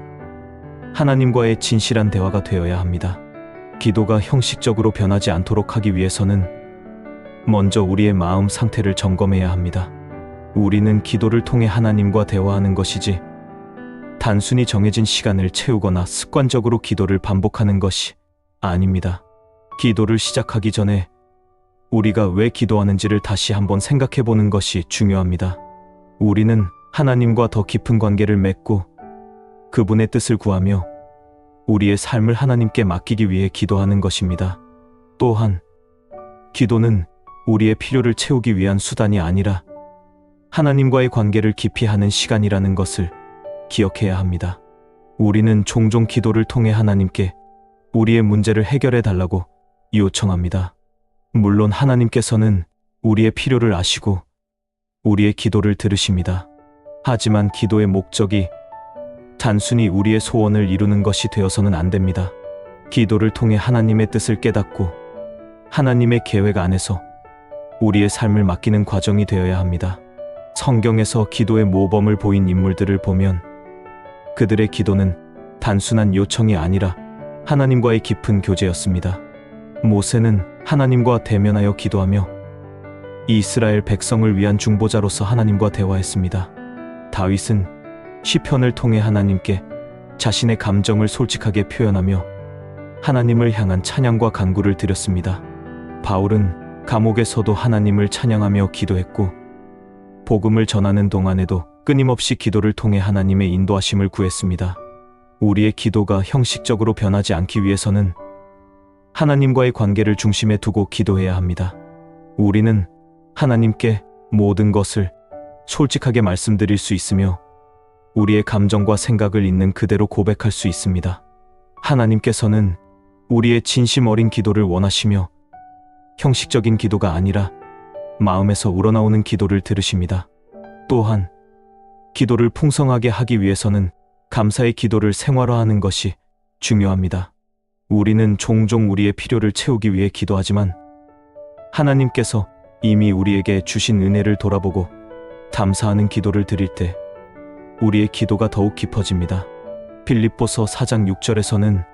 하나님과의 진실한 대화가 되어야 합니다. 기도가 형식적으로 변하지 않도록 하기 위해서는 먼저 우리의 마음 상태를 점검해야 합니다. 우리는 기도를 통해 하나님과 대화하는 것이지 단순히 정해진 시간을 채우거나 습관적으로 기도를 반복하는 것이 아닙니다. 기도를 시작하기 전에 우리가 왜 기도하는지를 다시 한번 생각해 보는 것이 중요합니다. 우리는 하나님과 더 깊은 관계를 맺고 그분의 뜻을 구하며 우리의 삶을 하나님께 맡기기 위해 기도하는 것입니다. 또한 기도는 우리의 필요를 채우기 위한 수단이 아니라 하나님과의 관계를 깊이 하는 시간이라는 것을 기억해야 합니다. 우리는 종종 기도를 통해 하나님께 우리의 문제를 해결해 달라고 요청합니다. 물론 하나님께서는 우리의 필요를 아시고 우리의 기도를 들으십니다. 하지만 기도의 목적이 단순히 우리의 소원을 이루는 것이 되어서는 안 됩니다. 기도를 통해 하나님의 뜻을 깨닫고 하나님의 계획 안에서 우리의 삶을 맡기는 과정이 되어야 합니다. 성경에서 기도의 모범을 보인 인물들을 보면 그들의 기도는 단순한 요청이 아니라 하나님과의 깊은 교제였습니다. 모세는 하나님과 대면하여 기도하며 이스라엘 백성을 위한 중보자로서 하나님과 대화했습니다. 다윗은 시편을 통해 하나님께 자신의 감정을 솔직하게 표현하며 하나님을 향한 찬양과 간구를 드렸습니다. 바울은 감옥에서도 하나님을 찬양하며 기도했고 복음을 전하는 동안에도 끊임없이 기도를 통해 하나님의 인도하심을 구했습니다. 우리의 기도가 형식적으로 변하지 않기 위해서는 하나님과의 관계를 중심에 두고 기도해야 합니다. 우리는 하나님께 모든 것을 솔직하게 말씀드릴 수 있으며 우리의 감정과 생각을 있는 그대로 고백할 수 있습니다. 하나님께서는 우리의 진심 어린 기도를 원하시며 형식적인 기도가 아니라 마음에서 우러나오는 기도를 들으십니다. 또한 기도를 풍성하게 하기 위해서는 감사의 기도를 생활화하는 것이 중요합니다. 우리는 종종 우리의 필요를 채우기 위해 기도하지만 하나님께서 이미 우리에게 주신 은혜를 돌아보고 감사하는 기도를 드릴 때 우리의 기도가 더욱 깊어집니다. 빌립보서 4장 6절에서는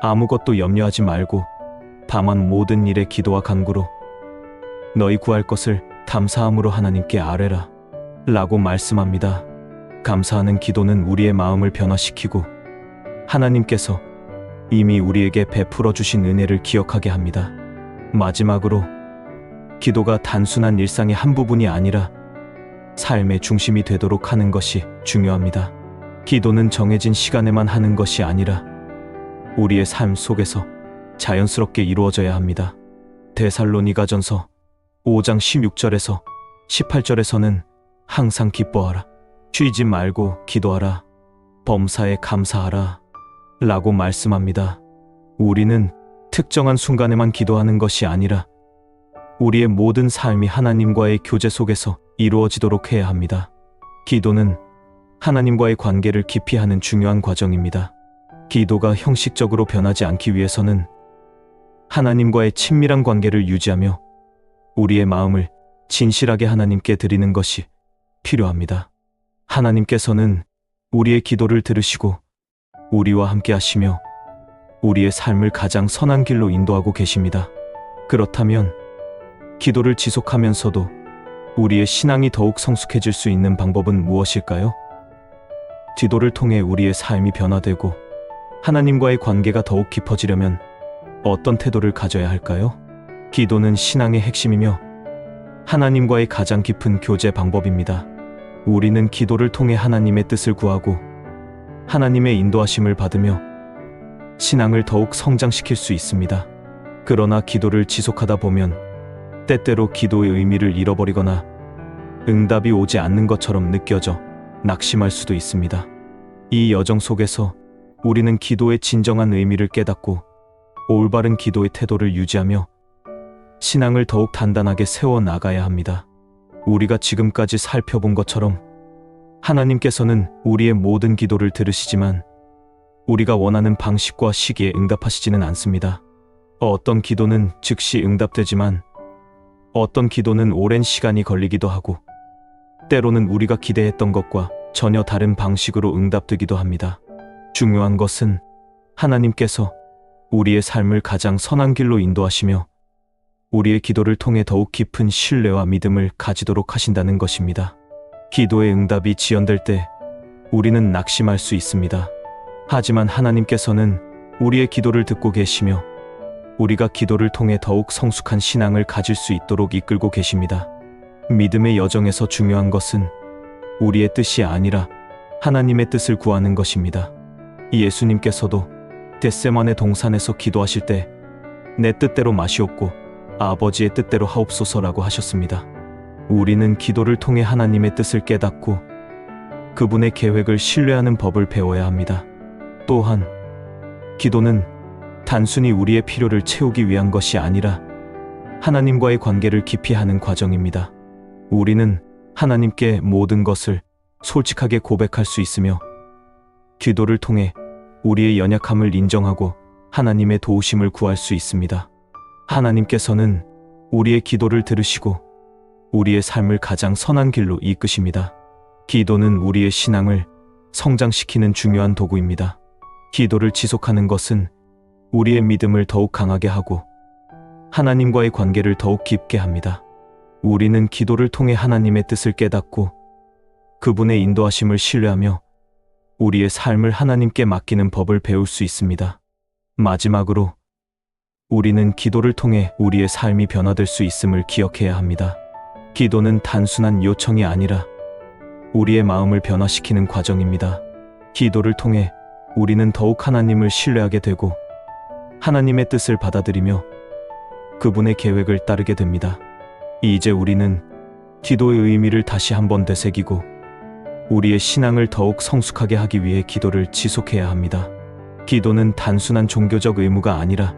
아무것도 염려하지 말고 다만 모든 일에 기도와 간구로 너희 구할 것을 감사함으로 하나님께 아뢰라 라고 말씀합니다. 감사하는 기도는 우리의 마음을 변화시키고 하나님께서 이미 우리에게 베풀어 주신 은혜를 기억하게 합니다. 마지막으로 기도가 단순한 일상의 한 부분이 아니라 삶의 중심이 되도록 하는 것이 중요합니다. 기도는 정해진 시간에만 하는 것이 아니라 우리의 삶 속에서 자연스럽게 이루어져야 합니다. 데살로니가전서 5장 16절에서 18절에서는 항상 기뻐하라, 쉬지 말고 기도하라, 범사에 감사하라 라고 말씀합니다. 우리는 특정한 순간에만 기도하는 것이 아니라 우리의 모든 삶이 하나님과의 교제 속에서 이루어지도록 해야 합니다. 기도는 하나님과의 관계를 깊이 하는 중요한 과정입니다. 기도가 형식적으로 변하지 않기 위해서는 하나님과의 친밀한 관계를 유지하며 우리의 마음을 진실하게 하나님께 드리는 것이 필요합니다. 하나님께서는 우리의 기도를 들으시고 우리와 함께 하시며 우리의 삶을 가장 선한 길로 인도하고 계십니다. 그렇다면 기도를 지속하면서도 우리의 신앙이 더욱 성숙해질 수 있는 방법은 무엇일까요? 기도를 통해 우리의 삶이 변화되고 하나님과의 관계가 더욱 깊어지려면 어떤 태도를 가져야 할까요? 기도는 신앙의 핵심이며 하나님과의 가장 깊은 교제 방법입니다. 우리는 기도를 통해 하나님의 뜻을 구하고 하나님의 인도하심을 받으며 신앙을 더욱 성장시킬 수 있습니다. 그러나 기도를 지속하다 보면 때때로 기도의 의미를 잃어버리거나 응답이 오지 않는 것처럼 느껴져 낙심할 수도 있습니다. 이 여정 속에서 우리는 기도의 진정한 의미를 깨닫고 올바른 기도의 태도를 유지하며 신앙을 더욱 단단하게 세워 나가야 합니다. 우리가 지금까지 살펴본 것처럼 하나님께서는 우리의 모든 기도를 들으시지만 우리가 원하는 방식과 시기에 응답하시지는 않습니다. 어떤 기도는 즉시 응답되지만 어떤 기도는 오랜 시간이 걸리기도 하고 때로는 우리가 기대했던 것과 전혀 다른 방식으로 응답되기도 합니다. 중요한 것은 하나님께서 우리의 삶을 가장 선한 길로 인도하시며 우리의 기도를 통해 더욱 깊은 신뢰와 믿음을 가지도록 하신다는 것입니다. 기도의 응답이 지연될 때 우리는 낙심할 수 있습니다. 하지만 하나님께서는 우리의 기도를 듣고 계시며 우리가 기도를 통해 더욱 성숙한 신앙을 가질 수 있도록 이끌고 계십니다. 믿음의 여정에서 중요한 것은 우리의 뜻이 아니라 하나님의 뜻을 구하는 것입니다. 예수님께서도 겟세마네 동산에서 기도하실 때 내 뜻대로 마시옵고 아버지의 뜻대로 하옵소서라고 하셨습니다. 우리는 기도를 통해 하나님의 뜻을 깨닫고 그분의 계획을 신뢰하는 법을 배워야 합니다. 또한 기도는 단순히 우리의 필요를 채우기 위한 것이 아니라 하나님과의 관계를 깊이 하는 과정입니다. 우리는 하나님께 모든 것을 솔직하게 고백할 수 있으며 기도를 통해 우리의 연약함을 인정하고 하나님의 도우심을 구할 수 있습니다. 하나님께서는 우리의 기도를 들으시고 우리의 삶을 가장 선한 길로 이끄십니다. 기도는 우리의 신앙을 성장시키는 중요한 도구입니다. 기도를 지속하는 것은 우리의 믿음을 더욱 강하게 하고 하나님과의 관계를 더욱 깊게 합니다. 우리는 기도를 통해 하나님의 뜻을 깨닫고 그분의 인도하심을 신뢰하며 우리의 삶을 하나님께 맡기는 법을 배울 수 있습니다. 마지막으로 우리는 기도를 통해 우리의 삶이 변화될 수 있음을 기억해야 합니다. 기도는 단순한 요청이 아니라 우리의 마음을 변화시키는 과정입니다. 기도를 통해 우리는 더욱 하나님을 신뢰하게 되고 하나님의 뜻을 받아들이며 그분의 계획을 따르게 됩니다. 이제 우리는 기도의 의미를 다시 한번 되새기고 우리의 신앙을 더욱 성숙하게 하기 위해 기도를 지속해야 합니다. 기도는 단순한 종교적 의무가 아니라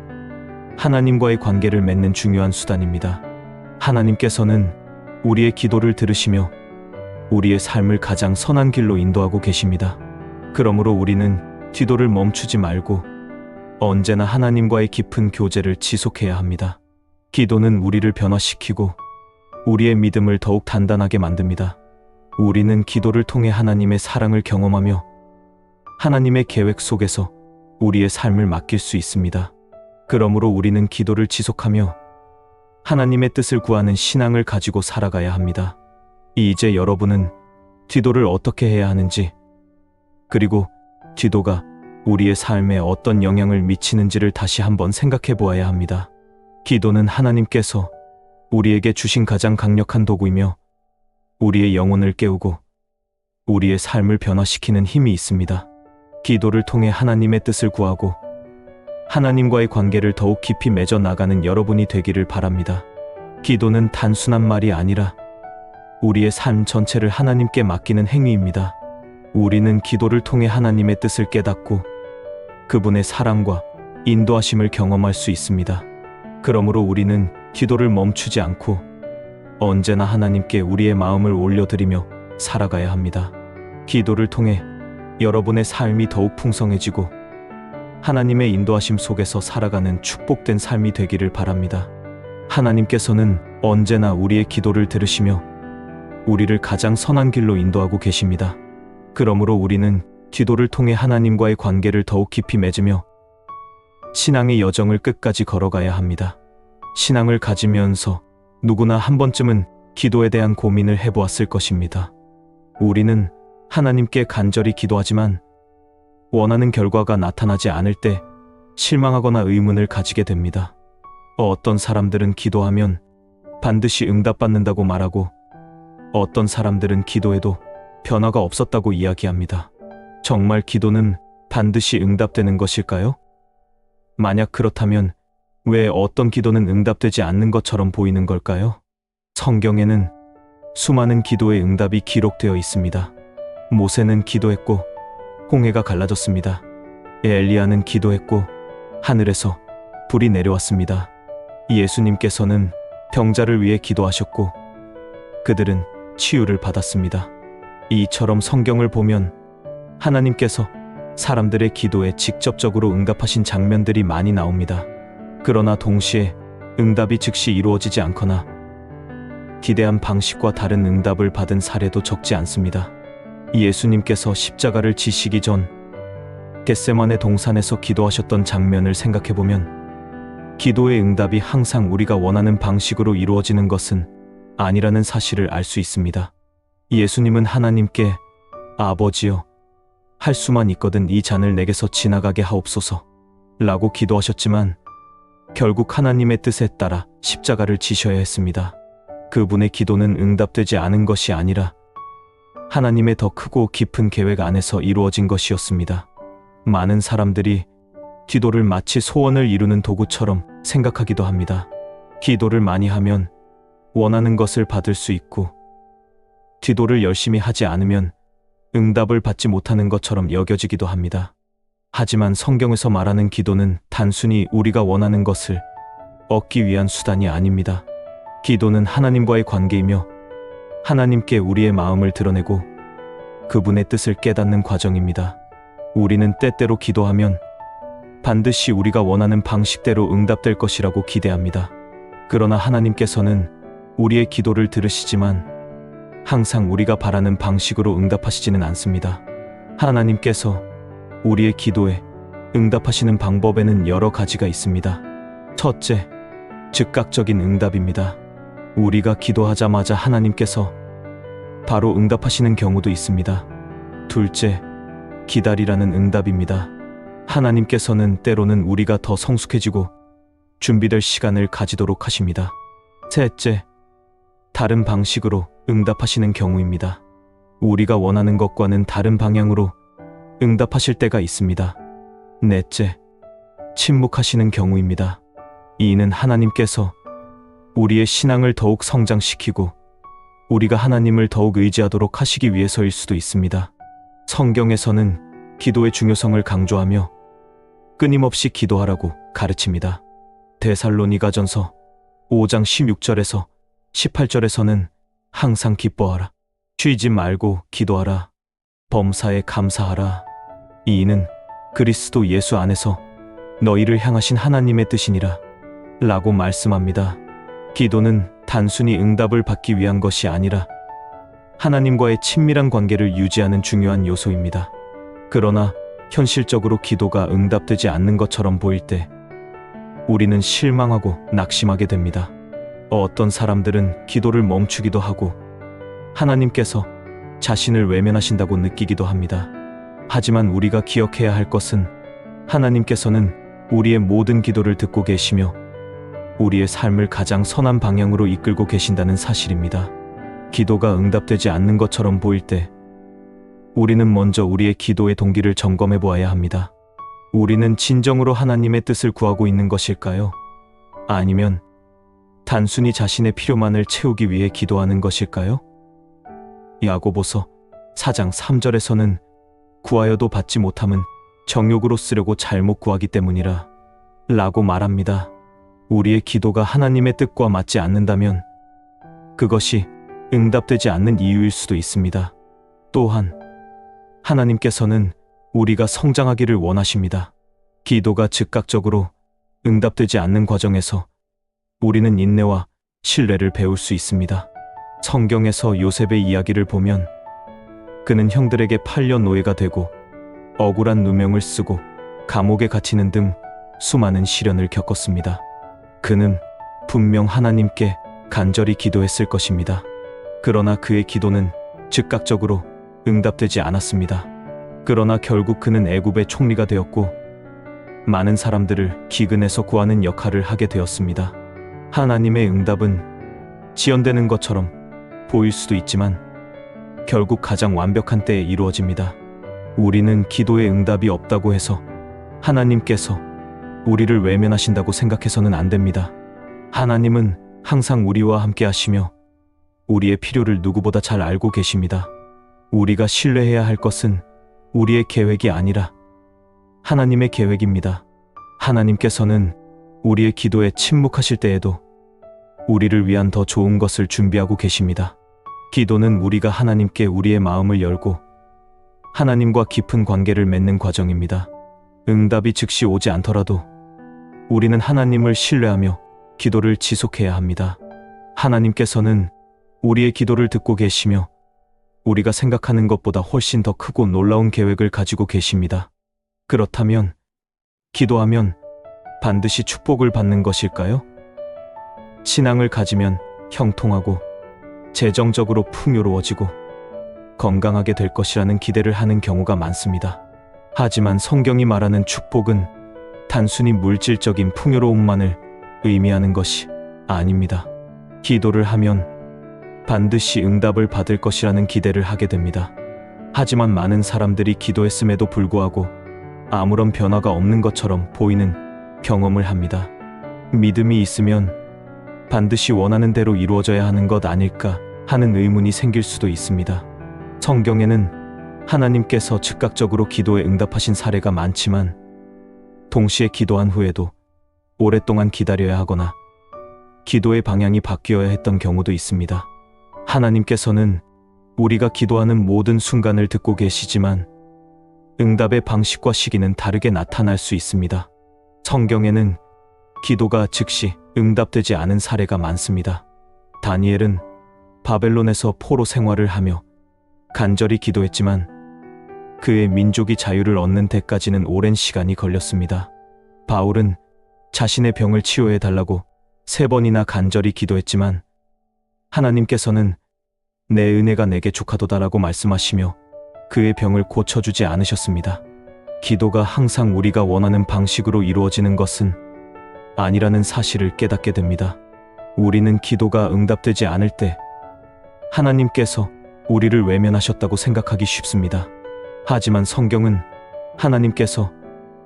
하나님과의 관계를 맺는 중요한 수단입니다. 하나님께서는 우리의 기도를 들으시며 우리의 삶을 가장 선한 길로 인도하고 계십니다. 그러므로 우리는 기도를 멈추지 말고 언제나 하나님과의 깊은 교제를 지속해야 합니다. 기도는 우리를 변화시키고 우리의 믿음을 더욱 단단하게 만듭니다. 우리는 기도를 통해 하나님의 사랑을 경험하며 하나님의 계획 속에서 우리의 삶을 맡길 수 있습니다. 그러므로 우리는 기도를 지속하며 하나님의 뜻을 구하는 신앙을 가지고 살아가야 합니다. 이제 여러분은 기도를 어떻게 해야 하는지, 그리고 기도가 우리의 삶에 어떤 영향을 미치는지를 다시 한번 생각해 보아야 합니다. 기도는 하나님께서 우리에게 주신 가장 강력한 도구이며 우리의 영혼을 깨우고 우리의 삶을 변화시키는 힘이 있습니다. 기도를 통해 하나님의 뜻을 구하고 하나님과의 관계를 더욱 깊이 맺어 나가는 여러분이 되기를 바랍니다. 기도는 단순한 말이 아니라 우리의 삶 전체를 하나님께 맡기는 행위입니다. 우리는 기도를 통해 하나님의 뜻을 깨닫고 그분의 사랑과 인도하심을 경험할 수 있습니다. 그러므로 우리는 기도를 멈추지 않고 언제나 하나님께 우리의 마음을 올려드리며 살아가야 합니다. 기도를 통해 여러분의 삶이 더욱 풍성해지고 하나님의 인도하심 속에서 살아가는 축복된 삶이 되기를 바랍니다. 하나님께서는 언제나 우리의 기도를 들으시며 우리를 가장 선한 길로 인도하고 계십니다. 그러므로 우리는 기도를 통해 하나님과의 관계를 더욱 깊이 맺으며 신앙의 여정을 끝까지 걸어가야 합니다. 신앙을 가지면서 누구나 한 번쯤은 기도에 대한 고민을 해보았을 것입니다. 우리는 하나님께 간절히 기도하지만 원하는 결과가 나타나지 않을 때 실망하거나 의문을 가지게 됩니다. 어떤 사람들은 기도하면 반드시 응답받는다고 말하고 어떤 사람들은 기도해도 변화가 없었다고 이야기합니다. 정말 기도는 반드시 응답되는 것일까요? 만약 그렇다면 왜 어떤 기도는 응답되지 않는 것처럼 보이는 걸까요? 성경에는 수많은 기도의 응답이 기록되어 있습니다. 모세는 기도했고 홍해가 갈라졌습니다. 엘리야는 기도했고 하늘에서 불이 내려왔습니다. 예수님께서는 병자를 위해 기도하셨고 그들은 치유를 받았습니다. 이처럼 성경을 보면 하나님께서 사람들의 기도에 직접적으로 응답하신 장면들이 많이 나옵니다. 그러나 동시에 응답이 즉시 이루어지지 않거나 기대한 방식과 다른 응답을 받은 사례도 적지 않습니다. 예수님께서 십자가를 지시기 전 겟세마네 동산에서 기도하셨던 장면을 생각해보면 기도의 응답이 항상 우리가 원하는 방식으로 이루어지는 것은 아니라는 사실을 알 수 있습니다. 예수님은 하나님께 아버지여, 할 수만 있거든 이 잔을 내게서 지나가게 하옵소서 라고 기도하셨지만 결국 하나님의 뜻에 따라 십자가를 지셔야 했습니다. 그분의 기도는 응답되지 않은 것이 아니라 하나님의 더 크고 깊은 계획 안에서 이루어진 것이었습니다. 많은 사람들이 기도를 마치 소원을 이루는 도구처럼 생각하기도 합니다. 기도를 많이 하면 원하는 것을 받을 수 있고 기도를 열심히 하지 않으면 응답을 받지 못하는 것처럼 여겨지기도 합니다. 하지만 성경에서 말하는 기도는 단순히 우리가 원하는 것을 얻기 위한 수단이 아닙니다. 기도는 하나님과의 관계이며 하나님께 우리의 마음을 드러내고 그분의 뜻을 깨닫는 과정입니다. 우리는 때때로 기도하면 반드시 우리가 원하는 방식대로 응답될 것이라고 기대합니다. 그러나 하나님께서는 우리의 기도를 들으시지만 항상 우리가 바라는 방식으로 응답하시지는 않습니다. 하나님께서 우리의 기도에 응답하시는 방법에는 여러 가지가 있습니다. 첫째, 즉각적인 응답입니다. 우리가 기도하자마자 하나님께서 바로 응답하시는 경우도 있습니다. 둘째, 기다리라는 응답입니다. 하나님께서는 때로는 우리가 더 성숙해지고 준비될 시간을 가지도록 하십니다. 셋째, 다른 방식으로 응답하시는 경우입니다. 우리가 원하는 것과는 다른 방향으로 응답하실 때가 있습니다. 넷째, 침묵하시는 경우입니다. 이는 하나님께서 우리의 신앙을 더욱 성장시키고 우리가 하나님을 더욱 의지하도록 하시기 위해서일 수도 있습니다. 성경에서는 기도의 중요성을 강조하며 끊임없이 기도하라고 가르칩니다. 데살로니가전서 5장 16절에서 18절에서는 항상 기뻐하라, 쉬지 말고 기도하라, 범사에 감사하라. 이는 그리스도 예수 안에서 너희를 향하신 하나님의 뜻이니라 라고 말씀합니다. 기도는 단순히 응답을 받기 위한 것이 아니라 하나님과의 친밀한 관계를 유지하는 중요한 요소입니다. 그러나 현실적으로 기도가 응답되지 않는 것처럼 보일 때 우리는 실망하고 낙심하게 됩니다. 어떤 사람들은 기도를 멈추기도 하고 하나님께서 자신을 외면하신다고 느끼기도 합니다. 하지만 우리가 기억해야 할 것은 하나님께서는 우리의 모든 기도를 듣고 계시며 우리의 삶을 가장 선한 방향으로 이끌고 계신다는 사실입니다. 기도가 응답되지 않는 것처럼 보일 때 우리는 먼저 우리의 기도의 동기를 점검해 보아야 합니다. 우리는 진정으로 하나님의 뜻을 구하고 있는 것일까요? 아니면 단순히 자신의 필요만을 채우기 위해 기도하는 것일까요? 야고보서 4장 3절에서는 구하여도 받지 못함은 정욕으로 쓰려고 잘못 구하기 때문이라 라고 말합니다. 우리의 기도가 하나님의 뜻과 맞지 않는다면 그것이 응답되지 않는 이유일 수도 있습니다. 또한 하나님께서는 우리가 성장하기를 원하십니다. 기도가 즉각적으로 응답되지 않는 과정에서 우리는 인내와 신뢰를 배울 수 있습니다. 성경에서 요셉의 이야기를 보면 그는 형들에게 팔려 노예가 되고 억울한 누명을 쓰고 감옥에 갇히는 등 수많은 시련을 겪었습니다. 그는 분명 하나님께 간절히 기도했을 것입니다. 그러나 그의 기도는 즉각적으로 응답되지 않았습니다. 그러나 결국 그는 애굽의 총리가 되었고 많은 사람들을 기근에서 구하는 역할을 하게 되었습니다. 하나님의 응답은 지연되는 것처럼 보일 수도 있지만 결국 가장 완벽한 때에 이루어집니다. 우리는 기도에 응답이 없다고 해서 하나님께서 우리를 외면하신다고 생각해서는 안 됩니다. 하나님은 항상 우리와 함께 하시며 우리의 필요를 누구보다 잘 알고 계십니다. 우리가 신뢰해야 할 것은 우리의 계획이 아니라 하나님의 계획입니다. 하나님께서는 우리의 기도에 침묵하실 때에도 우리를 위한 더 좋은 것을 준비하고 계십니다. 기도는 우리가 하나님께 우리의 마음을 열고 하나님과 깊은 관계를 맺는 과정입니다. 응답이 즉시 오지 않더라도 우리는 하나님을 신뢰하며 기도를 지속해야 합니다. 하나님께서는 우리의 기도를 듣고 계시며 우리가 생각하는 것보다 훨씬 더 크고 놀라운 계획을 가지고 계십니다. 그렇다면 기도하면 반드시 축복을 받는 것일까요? 신앙을 가지면 형통하고 재정적으로 풍요로워지고 건강하게 될 것이라는 기대를 하는 경우가 많습니다. 하지만 성경이 말하는 축복은 단순히 물질적인 풍요로움만을 의미하는 것이 아닙니다. 기도를 하면 반드시 응답을 받을 것이라는 기대를 하게 됩니다. 하지만 많은 사람들이 기도했음에도 불구하고 아무런 변화가 없는 것처럼 보이는 경험을 합니다. 믿음이 있으면 반드시 원하는 대로 이루어져야 하는 것 아닐까 하는 의문이 생길 수도 있습니다. 성경에는 하나님께서 즉각적으로 기도에 응답하신 사례가 많지만 동시에 기도한 후에도 오랫동안 기다려야 하거나 기도의 방향이 바뀌어야 했던 경우도 있습니다. 하나님께서는 우리가 기도하는 모든 순간을 듣고 계시지만 응답의 방식과 시기는 다르게 나타날 수 있습니다. 성경에는 기도가 즉시 응답되지 않은 사례가 많습니다. 다니엘은 바벨론에서 포로 생활을 하며 간절히 기도했지만 그의 민족이 자유를 얻는 데까지는 오랜 시간이 걸렸습니다. 바울은 자신의 병을 치유해 달라고 3번이나 간절히 기도했지만 하나님께서는 내 은혜가 내게 족하도다라고 말씀하시며 그의 병을 고쳐주지 않으셨습니다. 기도가 항상 우리가 원하는 방식으로 이루어지는 것은 아니라는 사실을 깨닫게 됩니다. 우리는 기도가 응답되지 않을 때 하나님께서 우리를 외면하셨다고 생각하기 쉽습니다. 하지만 성경은 하나님께서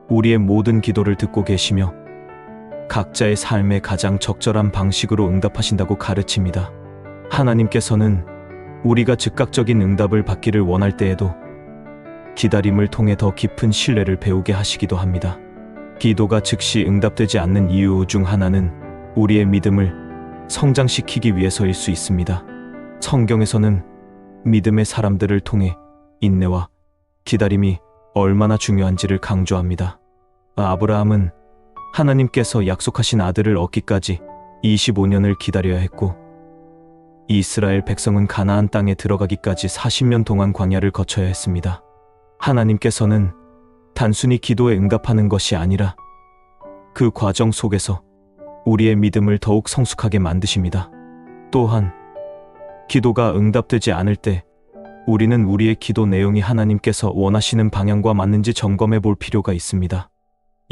우리의 모든 기도를 듣고 계시며 각자의 삶에 가장 적절한 방식으로 응답하신다고 가르칩니다. 하나님께서는 우리가 즉각적인 응답을 받기를 원할 때에도 기다림을 통해 더 깊은 신뢰를 배우게 하시기도 합니다. 기도가 즉시 응답되지 않는 이유 중 하나는 우리의 믿음을 성장시키기 위해서일 수 있습니다. 성경에서는 믿음의 사람들을 통해 인내와 기다림이 얼마나 중요한지를 강조합니다. 아브라함은 하나님께서 약속하신 아들을 얻기까지 25년을 기다려야 했고 이스라엘 백성은 가나안 땅에 들어가기까지 40년 동안 광야를 거쳐야 했습니다. 하나님께서는 단순히 기도에 응답하는 것이 아니라 그 과정 속에서 우리의 믿음을 더욱 성숙하게 만드십니다. 또한 기도가 응답되지 않을 때 우리는 우리의 기도 내용이 하나님께서 원하시는 방향과 맞는지 점검해 볼 필요가 있습니다.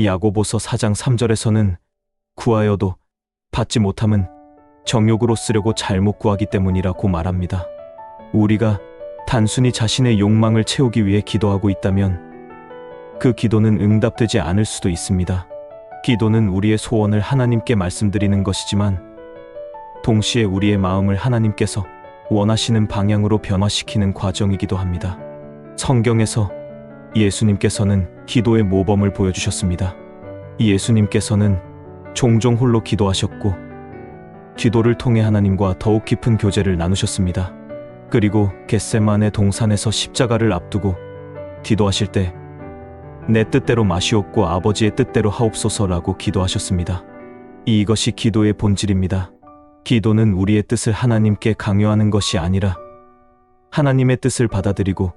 야고보서 4장 3절에서는 구하여도 받지 못함은 정욕으로 쓰려고 잘못 구하기 때문이라고 말합니다. 우리가 단순히 자신의 욕망을 채우기 위해 기도하고 있다면 그 기도는 응답되지 않을 수도 있습니다. 기도는 우리의 소원을 하나님께 말씀드리는 것이지만 동시에 우리의 마음을 하나님께서 원하시는 방향으로 변화시키는 과정이기도 합니다. 성경에서 예수님께서는 기도의 모범을 보여주셨습니다. 예수님께서는 종종 홀로 기도하셨고 기도를 통해 하나님과 더욱 깊은 교제를 나누셨습니다. 그리고 겟세마네 동산에서 십자가를 앞두고 기도하실 때 내 뜻대로 마시옵고 아버지의 뜻대로 하옵소서라고 기도하셨습니다. 이것이 기도의 본질입니다. 기도는 우리의 뜻을 하나님께 강요하는 것이 아니라 하나님의 뜻을 받아들이고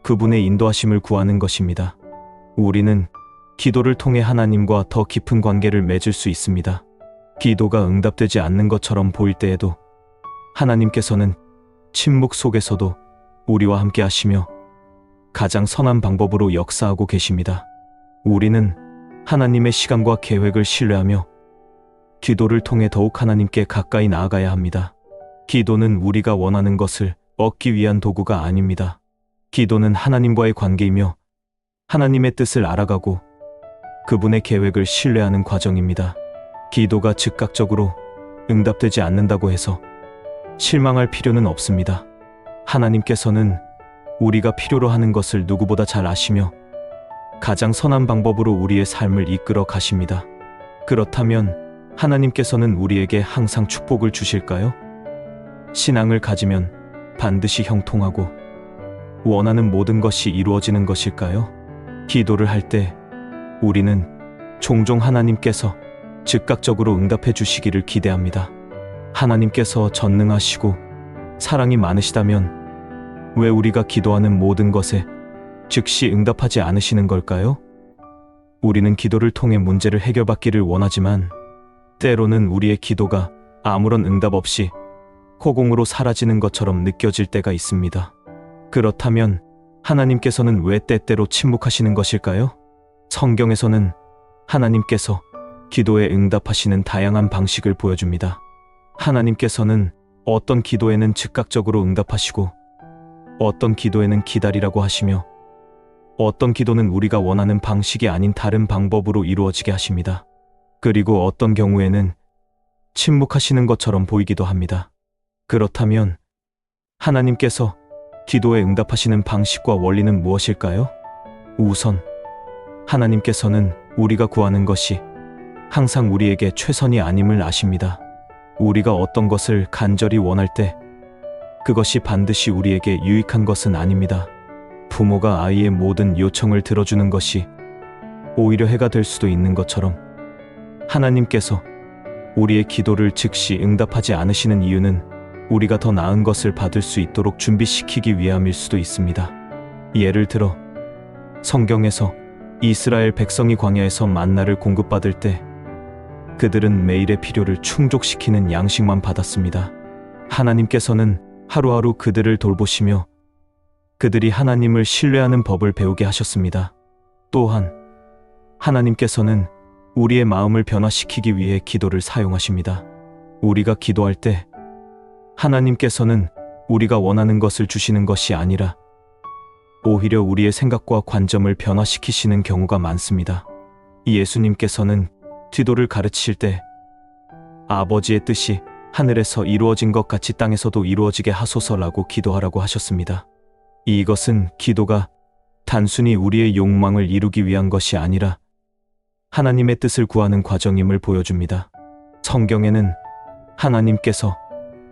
그분의 인도하심을 구하는 것입니다. 우리는 기도를 통해 하나님과 더 깊은 관계를 맺을 수 있습니다. 기도가 응답되지 않는 것처럼 보일 때에도 하나님께서는 침묵 속에서도 우리와 함께 하시며 가장 선한 방법으로 역사하고 계십니다. 우리는 하나님의 시간과 계획을 신뢰하며 기도를 통해 더욱 하나님께 가까이 나아가야 합니다. 기도는 우리가 원하는 것을 얻기 위한 도구가 아닙니다. 기도는 하나님과의 관계이며 하나님의 뜻을 알아가고 그분의 계획을 신뢰하는 과정입니다. 기도가 즉각적으로 응답되지 않는다고 해서 실망할 필요는 없습니다. 하나님께서는 우리가 필요로 하는 것을 누구보다 잘 아시며 가장 선한 방법으로 우리의 삶을 이끌어 가십니다. 그렇다면 하나님께서는 우리에게 항상 축복을 주실까요? 신앙을 가지면 반드시 형통하고 원하는 모든 것이 이루어지는 것일까요? 기도를 할 때 우리는 종종 하나님께서 즉각적으로 응답해 주시기를 기대합니다. 하나님께서 전능하시고 사랑이 많으시다면 왜 우리가 기도하는 모든 것에 즉시 응답하지 않으시는 걸까요? 우리는 기도를 통해 문제를 해결받기를 원하지만 때로는 우리의 기도가 아무런 응답 없이 허공으로 사라지는 것처럼 느껴질 때가 있습니다. 그렇다면 하나님께서는 왜 때때로 침묵하시는 것일까요? 성경에서는 하나님께서 기도에 응답하시는 다양한 방식을 보여줍니다. 하나님께서는 어떤 기도에는 즉각적으로 응답하시고 어떤 기도에는 기다리라고 하시며 어떤 기도는 우리가 원하는 방식이 아닌 다른 방법으로 이루어지게 하십니다. 그리고 어떤 경우에는 침묵하시는 것처럼 보이기도 합니다. 그렇다면 하나님께서 기도에 응답하시는 방식과 원리는 무엇일까요? 우선 하나님께서는 우리가 구하는 것이 항상 우리에게 최선이 아님을 아십니다. 우리가 어떤 것을 간절히 원할 때 그것이 반드시 우리에게 유익한 것은 아닙니다. 부모가 아이의 모든 요청을 들어주는 것이 오히려 해가 될 수도 있는 것처럼 하나님께서 우리의 기도를 즉시 응답하지 않으시는 이유는 우리가 더 나은 것을 받을 수 있도록 준비시키기 위함일 수도 있습니다. 예를 들어 성경에서 이스라엘 백성이 광야에서 만나를 공급받을 때 그들은 매일의 필요를 충족시키는 양식만 받았습니다. 하나님께서는 하루하루 그들을 돌보시며 그들이 하나님을 신뢰하는 법을 배우게 하셨습니다. 또한 하나님께서는 우리의 마음을 변화시키기 위해 기도를 사용하십니다. 우리가 기도할 때 하나님께서는 우리가 원하는 것을 주시는 것이 아니라 오히려 우리의 생각과 관점을 변화시키시는 경우가 많습니다. 예수님께서는 기도를 가르치실 때 아버지의 뜻이 하늘에서 이루어진 것 같이 땅에서도 이루어지게 하소서라고 기도하라고 하셨습니다. 이것은 기도가 단순히 우리의 욕망을 이루기 위한 것이 아니라 하나님의 뜻을 구하는 과정임을 보여줍니다. 성경에는 하나님께서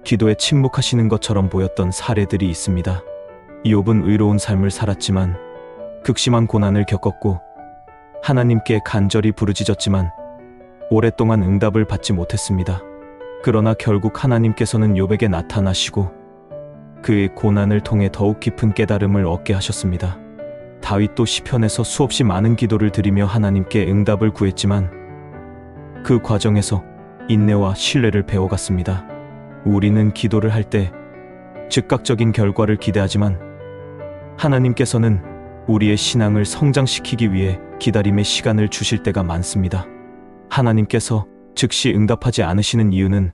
기도에 침묵하시는 것처럼 보였던 사례들이 있습니다. 욥은 의로운 삶을 살았지만 극심한 고난을 겪었고 하나님께 간절히 부르짖었지만 오랫동안 응답을 받지 못했습니다. 그러나 결국 하나님께서는 욥에게 나타나시고 그의 고난을 통해 더욱 깊은 깨달음을 얻게 하셨습니다. 다윗도 시편에서 수없이 많은 기도를 드리며 하나님께 응답을 구했지만 그 과정에서 인내와 신뢰를 배워갔습니다. 우리는 기도를 할 때 즉각적인 결과를 기대하지만 하나님께서는 우리의 신앙을 성장시키기 위해 기다림의 시간을 주실 때가 많습니다. 하나님께서 즉시 응답하지 않으시는 이유는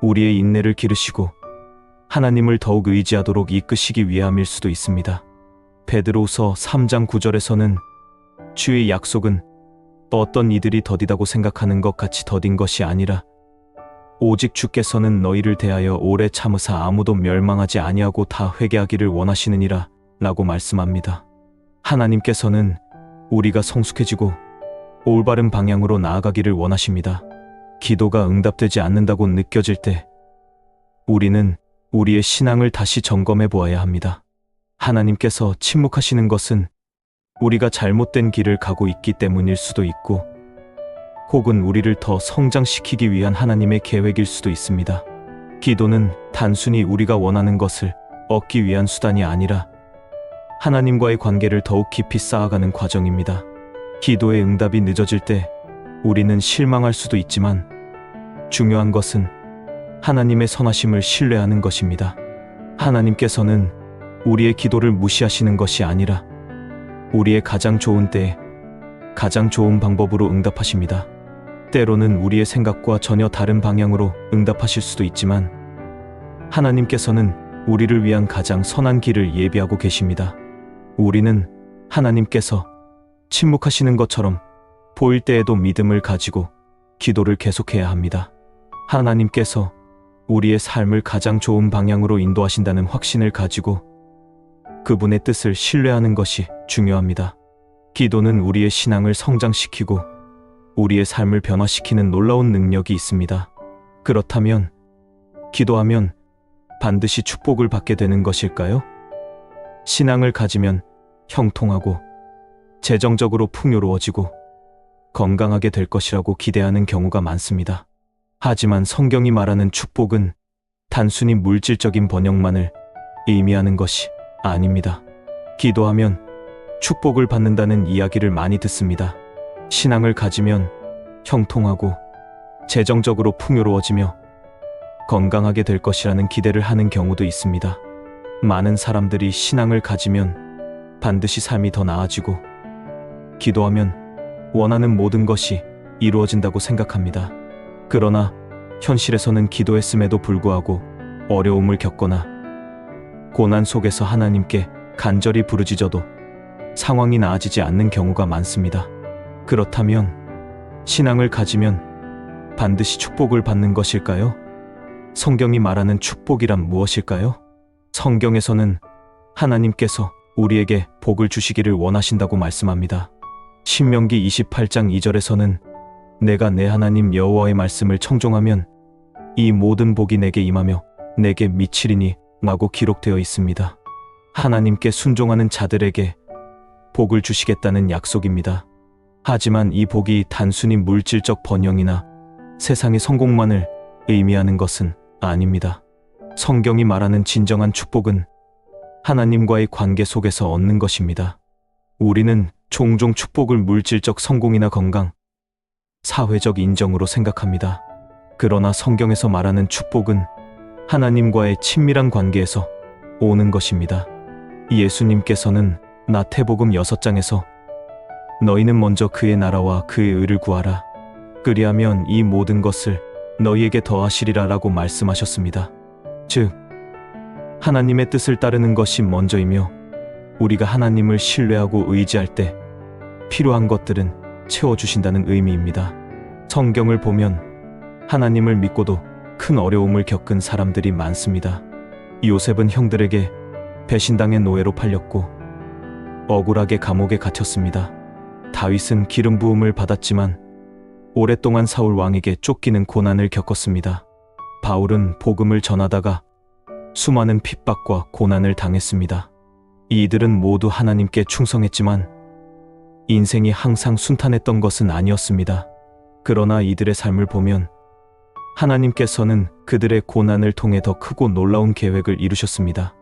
우리의 인내를 기르시고 하나님을 더욱 의지하도록 이끄시기 위함일 수도 있습니다. 베드로후서 3장 9절에서는 주의 약속은 어떤 이들이 더디다고 생각하는 것 같이 더딘 것이 아니라 오직 주께서는 너희를 대하여 오래 참으사 아무도 멸망하지 아니하고 다 회개하기를 원하시느니라 라고 말씀합니다. 하나님께서는 우리가 성숙해지고 올바른 방향으로 나아가기를 원하십니다. 기도가 응답되지 않는다고 느껴질 때 우리는 우리의 신앙을 다시 점검해 보아야 합니다. 하나님께서 침묵하시는 것은 우리가 잘못된 길을 가고 있기 때문일 수도 있고 혹은 우리를 더 성장시키기 위한 하나님의 계획일 수도 있습니다. 기도는 단순히 우리가 원하는 것을 얻기 위한 수단이 아니라 하나님과의 관계를 더욱 깊이 쌓아가는 과정입니다. 기도의 응답이 늦어질 때 우리는 실망할 수도 있지만 중요한 것은 하나님의 선하심을 신뢰하는 것입니다. 하나님께서는 우리의 기도를 무시하시는 것이 아니라 우리의 가장 좋은 때에 가장 좋은 방법으로 응답하십니다. 때로는 우리의 생각과 전혀 다른 방향으로 응답하실 수도 있지만 하나님께서는 우리를 위한 가장 선한 길을 예비하고 계십니다. 우리는 하나님께서 침묵하시는 것처럼 보일 때에도 믿음을 가지고 기도를 계속해야 합니다. 하나님께서 우리의 삶을 가장 좋은 방향으로 인도하신다는 확신을 가지고 그분의 뜻을 신뢰하는 것이 중요합니다. 기도는 우리의 신앙을 성장시키고 우리의 삶을 변화시키는 놀라운 능력이 있습니다. 그렇다면 기도하면 반드시 축복을 받게 되는 것일까요? 신앙을 가지면 형통하고 재정적으로 풍요로워지고 건강하게 될 것이라고 기대하는 경우가 많습니다. 하지만 성경이 말하는 축복은 단순히 물질적인 번영만을 의미하는 것이 아닙니다. 기도하면 축복을 받는다는 이야기를 많이 듣습니다. 신앙을 가지면 형통하고 재정적으로 풍요로워지며 건강하게 될 것이라는 기대를 하는 경우도 있습니다. 많은 사람들이 신앙을 가지면 반드시 삶이 더 나아지고 기도하면 원하는 모든 것이 이루어진다고 생각합니다. 그러나 현실에서는 기도했음에도 불구하고 어려움을 겪거나 고난 속에서 하나님께 간절히 부르짖어도 상황이 나아지지 않는 경우가 많습니다. 그렇다면 신앙을 가지면 반드시 축복을 받는 것일까요? 성경이 말하는 축복이란 무엇일까요? 성경에서는 하나님께서 우리에게 복을 주시기를 원하신다고 말씀합니다. 신명기 28장 2절에서는 내가 내 하나님 여호와의 말씀을 청종하면 이 모든 복이 내게 임하며 내게 미치리니 라고 기록되어 있습니다. 하나님께 순종하는 자들에게 복을 주시겠다는 약속입니다. 하지만 이 복이 단순히 물질적 번영이나 세상의 성공만을 의미하는 것은 아닙니다. 성경이 말하는 진정한 축복은 하나님과의 관계 속에서 얻는 것입니다. 우리는 종종 축복을 물질적 성공이나 건강, 사회적 인정으로 생각합니다. 그러나 성경에서 말하는 축복은 하나님과의 친밀한 관계에서 오는 것입니다. 예수님께서는 마태복음 6장에서 너희는 먼저 그의 나라와 그의 의를 구하라. 그리하면 이 모든 것을 너희에게 더하시리라 라고 말씀하셨습니다. 즉, 하나님의 뜻을 따르는 것이 먼저이며 우리가 하나님을 신뢰하고 의지할 때 필요한 것들은 채워주신다는 의미입니다. 성경을 보면 하나님을 믿고도 큰 어려움을 겪은 사람들이 많습니다. 요셉은 형들에게 배신당의 노예로 팔렸고 억울하게 감옥에 갇혔습니다. 다윗은 기름 부음을 받았지만 오랫동안 사울 왕에게 쫓기는 고난을 겪었습니다. 바울은 복음을 전하다가 수많은 핍박과 고난을 당했습니다. 이들은 모두 하나님께 충성했지만 인생이 항상 순탄했던 것은 아니었습니다. 그러나 이들의 삶을 보면 하나님께서는 그들의 고난을 통해 더 크고 놀라운 계획을 이루셨습니다.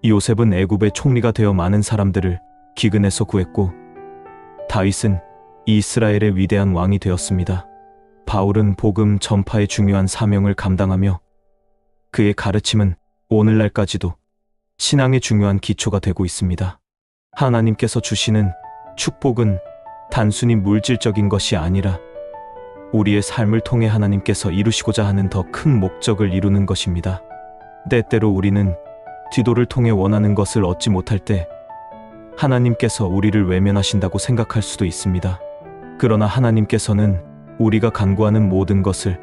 요셉은 애굽의 총리가 되어 많은 사람들을 기근에서 구했고 다윗은 이스라엘의 위대한 왕이 되었습니다. 바울은 복음 전파의 중요한 사명을 감당하며 그의 가르침은 오늘날까지도 신앙의 중요한 기초가 되고 있습니다. 하나님께서 주시는 축복은 단순히 물질적인 것이 아니라 우리의 삶을 통해 하나님께서 이루시고자 하는 더 큰 목적을 이루는 것입니다. 때때로 우리는 기도를 통해 원하는 것을 얻지 못할 때 하나님께서 우리를 외면하신다고 생각할 수도 있습니다. 그러나 하나님께서는 우리가 간구하는 모든 것을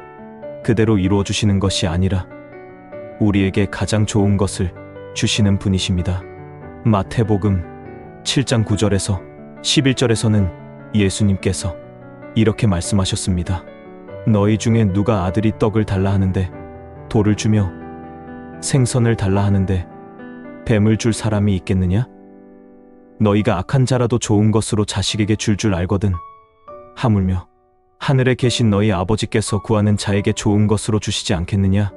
그대로 이루어 주시는 것이 아니라 우리에게 가장 좋은 것을 주시는 분이십니다. 마태복음 7장 9절에서 11절에서는 예수님께서 이렇게 말씀하셨습니다. 너희 중에 누가 아들이 떡을 달라 하는데 돌을 주며 생선을 달라 하는데 뱀을 줄 사람이 있겠느냐? 너희가 악한 자라도 좋은 것으로 자식에게 줄 알거든. 하물며 하늘에 계신 너희 아버지께서 구하는 자에게 좋은 것으로 주시지 않겠느냐?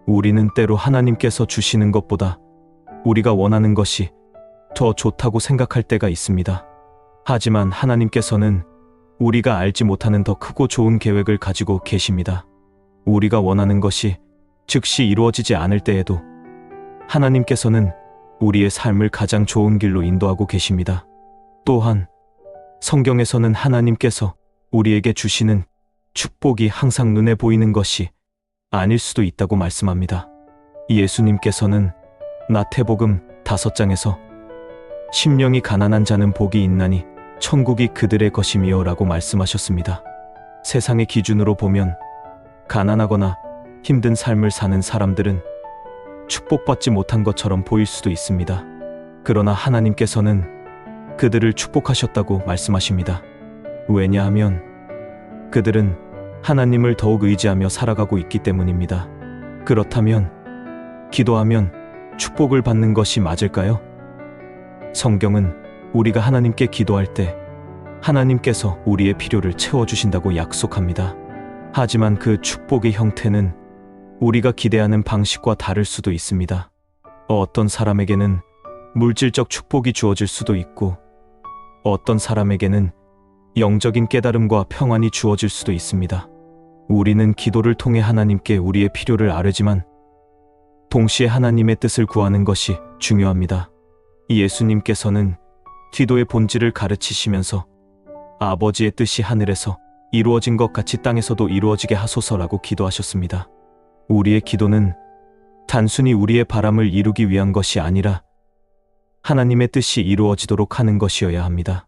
우리는 때로 하나님께서 주시는 것보다 우리가 원하는 것이 더 좋다고 생각할 때가 있습니다. 하지만 하나님께서는 우리가 알지 못하는 더 크고 좋은 계획을 가지고 계십니다. 우리가 원하는 것이 즉시 이루어지지 않을 때에도 하나님께서는 우리의 삶을 가장 좋은 길로 인도하고 계십니다. 또한 성경에서는 하나님께서 우리에게 주시는 축복이 항상 눈에 보이는 것이 아닐 수도 있다고 말씀합니다. 예수님께서는 마태복음 5장에서 심령이 가난한 자는 복이 있나니 천국이 그들의 것임이요 라고 말씀하셨습니다. 세상의 기준으로 보면 가난하거나 힘든 삶을 사는 사람들은 축복받지 못한 것처럼 보일 수도 있습니다. 그러나 하나님께서는 그들을 축복하셨다고 말씀하십니다. 왜냐하면 그들은 하나님을 더욱 의지하며 살아가고 있기 때문입니다. 그렇다면 기도하면 축복을 받는 것이 맞을까요? 성경은 우리가 하나님께 기도할 때 하나님께서 우리의 필요를 채워주신다고 약속합니다. 하지만 그 축복의 형태는 우리가 기대하는 방식과 다를 수도 있습니다. 어떤 사람에게는 물질적 축복이 주어질 수도 있고 어떤 사람에게는 영적인 깨달음과 평안이 주어질 수도 있습니다. 우리는 기도를 통해 하나님께 우리의 필요를 아뢰지만 동시에 하나님의 뜻을 구하는 것이 중요합니다. 예수님께서는 기도의 본질을 가르치시면서 아버지의 뜻이 하늘에서 이루어진 것 같이 땅에서도 이루어지게 하소서라고 기도하셨습니다. 우리의 기도는 단순히 우리의 바람을 이루기 위한 것이 아니라 하나님의 뜻이 이루어지도록 하는 것이어야 합니다.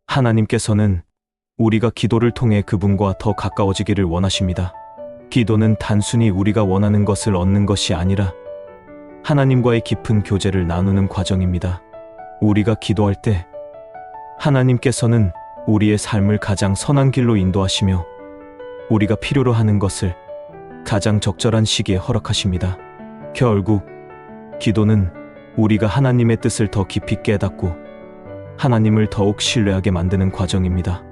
하나님께서는 우리가 기도를 통해 그분과 더 가까워지기를 원하십니다. 기도는 단순히 우리가 원하는 것을 얻는 것이 아니라 하나님과의 깊은 교제를 나누는 과정입니다. 우리가 기도할 때 하나님께서는 우리의 삶을 가장 선한 길로 인도하시며 우리가 필요로 하는 것을 가장 적절한 시기에 허락하십니다. 결국 기도는 우리가 하나님의 뜻을 더 깊이 깨닫고 하나님을 더욱 신뢰하게 만드는 과정입니다.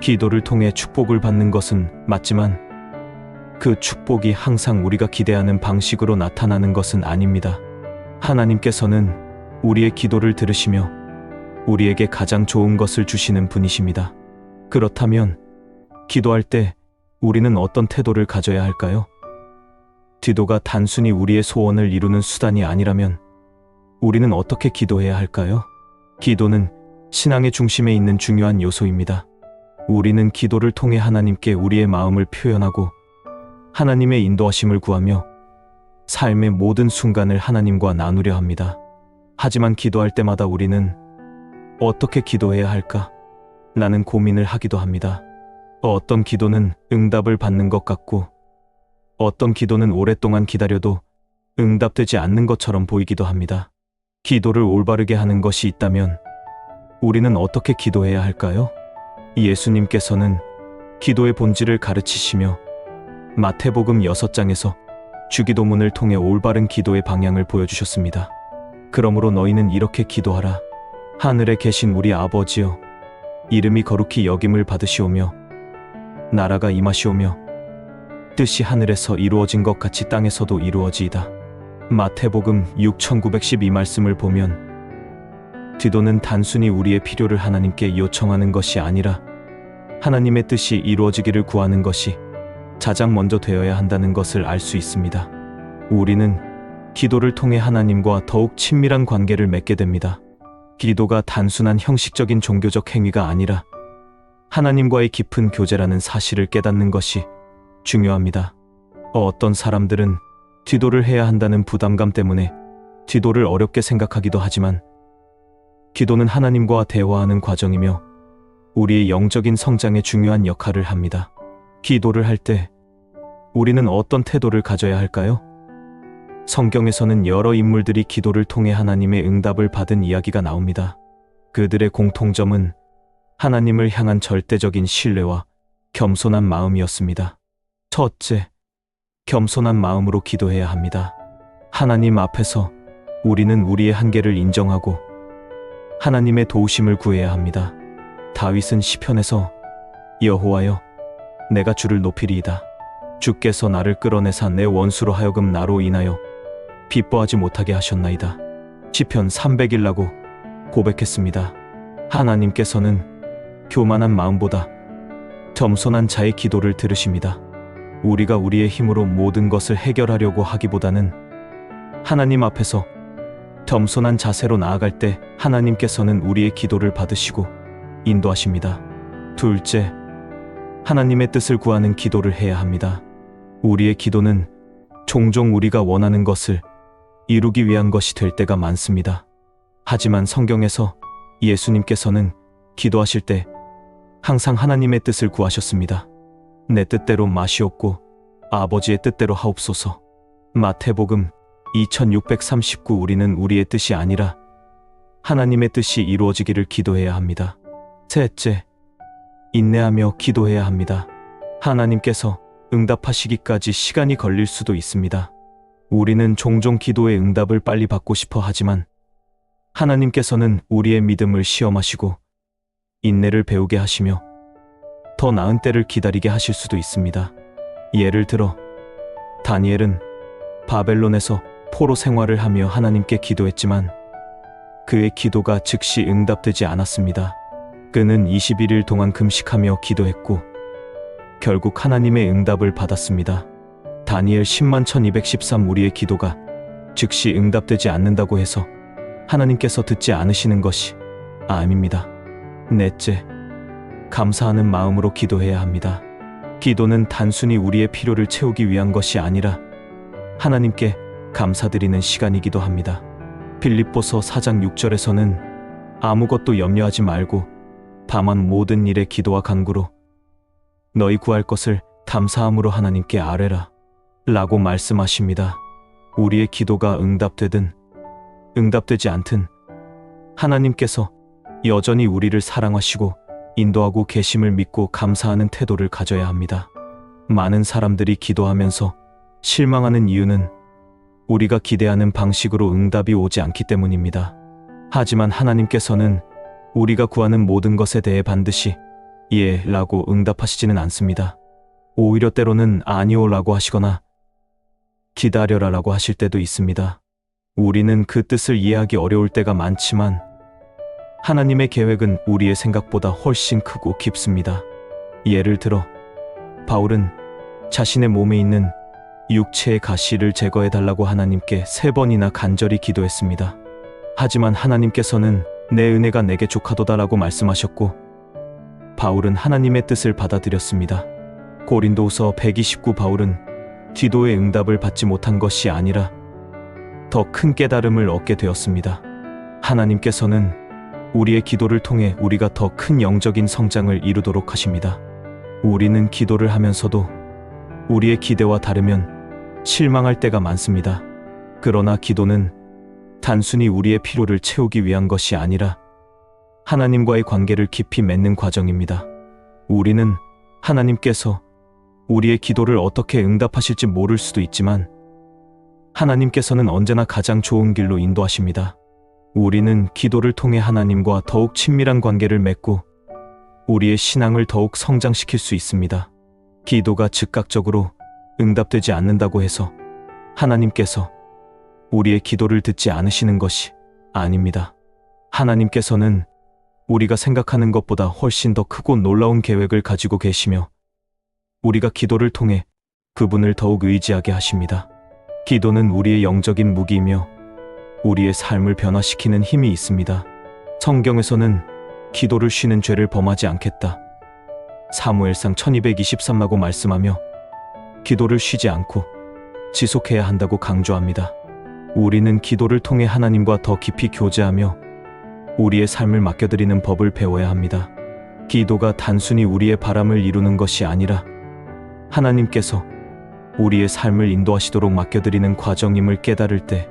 기도를 통해 축복을 받는 것은 맞지만 그 축복이 항상 우리가 기대하는 방식으로 나타나는 것은 아닙니다. 하나님께서는 우리의 기도를 들으시며 우리에게 가장 좋은 것을 주시는 분이십니다. 그렇다면 기도할 때 우리는 어떤 태도를 가져야 할까요? 기도가 단순히 우리의 소원을 이루는 수단이 아니라면 우리는 어떻게 기도해야 할까요? 기도는 신앙의 중심에 있는 중요한 요소입니다. 우리는 기도를 통해 하나님께 우리의 마음을 표현하고 하나님의 인도하심을 구하며 삶의 모든 순간을 하나님과 나누려 합니다. 하지만 기도할 때마다 우리는 어떻게 기도해야 할까? 라는 고민을 하기도 합니다. 어떤 기도는 응답을 받는 것 같고 어떤 기도는 오랫동안 기다려도 응답되지 않는 것처럼 보이기도 합니다. 기도를 올바르게 하는 것이 있다면 우리는 어떻게 기도해야 할까요? 예수님께서는 기도의 본질을 가르치시며 마태복음 6장에서 주기도문을 통해 올바른 기도의 방향을 보여주셨습니다. 그러므로 너희는 이렇게 기도하라. 하늘에 계신 우리 아버지여, 이름이 거룩히 여김을 받으시오며 나라가 임하시오며 뜻이 하늘에서 이루어진 것 같이 땅에서도 이루어지이다. 마태복음 6912 말씀을 보면 기도는 단순히 우리의 필요를 하나님께 요청하는 것이 아니라 하나님의 뜻이 이루어지기를 구하는 것이 가장 먼저 되어야 한다는 것을 알 수 있습니다. 우리는 기도를 통해 하나님과 더욱 친밀한 관계를 맺게 됩니다. 기도가 단순한 형식적인 종교적 행위가 아니라 하나님과의 깊은 교제라는 사실을 깨닫는 것이 중요합니다. 어떤 사람들은 기도를 해야 한다는 부담감 때문에 기도를 어렵게 생각하기도 하지만 기도는 하나님과 대화하는 과정이며 우리의 영적인 성장에 중요한 역할을 합니다. 기도를 할 때 우리는 어떤 태도를 가져야 할까요? 성경에서는 여러 인물들이 기도를 통해 하나님의 응답을 받은 이야기가 나옵니다. 그들의 공통점은 하나님을 향한 절대적인 신뢰와 겸손한 마음이었습니다. 첫째, 겸손한 마음으로 기도해야 합니다. 하나님 앞에서 우리는 우리의 한계를 인정하고 하나님의 도우심을 구해야 합니다. 다윗은 시편에서 여호와여, 내가 주를 높이리이다. 주께서 나를 끌어내사 내 원수로 하여금 나로 인하여 기뻐하지 못하게 하셨나이다. 시편 300일라고 고백했습니다. 하나님께서는 교만한 마음보다 겸손한 자의 기도를 들으십니다. 우리가 우리의 힘으로 모든 것을 해결하려고 하기보다는 하나님 앞에서 겸손한 자세로 나아갈 때 하나님께서는 우리의 기도를 받으시고 인도하십니다. 둘째, 하나님의 뜻을 구하는 기도를 해야 합니다. 우리의 기도는 종종 우리가 원하는 것을 이루기 위한 것이 될 때가 많습니다. 하지만 성경에서 예수님께서는 기도하실 때 항상 하나님의 뜻을 구하셨습니다. 내 뜻대로 마시옵고 아버지의 뜻대로 하옵소서. 마태복음 2639. 우리는 우리의 뜻이 아니라 하나님의 뜻이 이루어지기를 기도해야 합니다. 셋째, 인내하며 기도해야 합니다. 하나님께서 응답하시기까지 시간이 걸릴 수도 있습니다. 우리는 종종 기도의 응답을 빨리 받고 싶어 하지만 하나님께서는 우리의 믿음을 시험하시고 인내를 배우게 하시며 더 나은 때를 기다리게 하실 수도 있습니다. 예를 들어 다니엘은 바벨론에서 포로 생활을 하며 하나님께 기도했지만 그의 기도가 즉시 응답되지 않았습니다. 그는 21일 동안 금식하며 기도했고 결국 하나님의 응답을 받았습니다. 다니엘 10만 1213. 우리의 기도가 즉시 응답되지 않는다고 해서 하나님께서 듣지 않으시는 것이 아닙니다. 넷째, 감사하는 마음으로 기도해야 합니다. 기도는 단순히 우리의 필요를 채우기 위한 것이 아니라 하나님께 감사드리는 시간이기도 합니다. 빌립보서 4장 6절에서는 아무것도 염려하지 말고 다만 모든 일에 기도와 간구로 너희 구할 것을 감사함으로 하나님께 아뢰라 라고 말씀하십니다. 우리의 기도가 응답되든 응답되지 않든 하나님께서 여전히 우리를 사랑하시고 인도하고 계심을 믿고 감사하는 태도를 가져야 합니다. 많은 사람들이 기도하면서 실망하는 이유는 우리가 기대하는 방식으로 응답이 오지 않기 때문입니다. 하지만 하나님께서는 우리가 구하는 모든 것에 대해 반드시 예 라고 응답하시지는 않습니다. 오히려 때로는 아니오 라고 하시거나 기다려라 라고 하실 때도 있습니다. 우리는 그 뜻을 이해하기 어려울 때가 많지만 하나님의 계획은 우리의 생각보다 훨씬 크고 깊습니다. 예를 들어 바울은 자신의 몸에 있는 육체의 가시를 제거해 달라고 하나님께 3번이나 간절히 기도했습니다. 하지만 하나님께서는 내 은혜가 내게 족하도다라고 말씀하셨고 바울은 하나님의 뜻을 받아들였습니다. 고린도후서 129. 바울은 기도의 응답을 받지 못한 것이 아니라 더 큰 깨달음을 얻게 되었습니다. 하나님께서는 우리의 기도를 통해 우리가 더 큰 영적인 성장을 이루도록 하십니다. 우리는 기도를 하면서도 우리의 기대와 다르면 실망할 때가 많습니다. 그러나 기도는 단순히 우리의 필요를 채우기 위한 것이 아니라 하나님과의 관계를 깊이 맺는 과정입니다. 우리는 하나님께서 우리의 기도를 어떻게 응답하실지 모를 수도 있지만 하나님께서는 언제나 가장 좋은 길로 인도하십니다. 우리는 기도를 통해 하나님과 더욱 친밀한 관계를 맺고 우리의 신앙을 더욱 성장시킬 수 있습니다. 기도가 즉각적으로 응답되지 않는다고 해서 하나님께서 우리의 기도를 듣지 않으시는 것이 아닙니다. 하나님께서는 우리가 생각하는 것보다 훨씬 더 크고 놀라운 계획을 가지고 계시며 우리가 기도를 통해 그분을 더욱 의지하게 하십니다. 기도는 우리의 영적인 무기이며 우리의 삶을 변화시키는 힘이 있습니다. 성경에서는 기도를 쉬는 죄를 범하지 않겠다. 사무엘상 1223라고 말씀하며 기도를 쉬지 않고 지속해야 한다고 강조합니다. 우리는 기도를 통해 하나님과 더 깊이 교제하며 우리의 삶을 맡겨드리는 법을 배워야 합니다. 기도가 단순히 우리의 바람을 이루는 것이 아니라 하나님께서 우리의 삶을 인도하시도록 맡겨드리는 과정임을 깨달을 때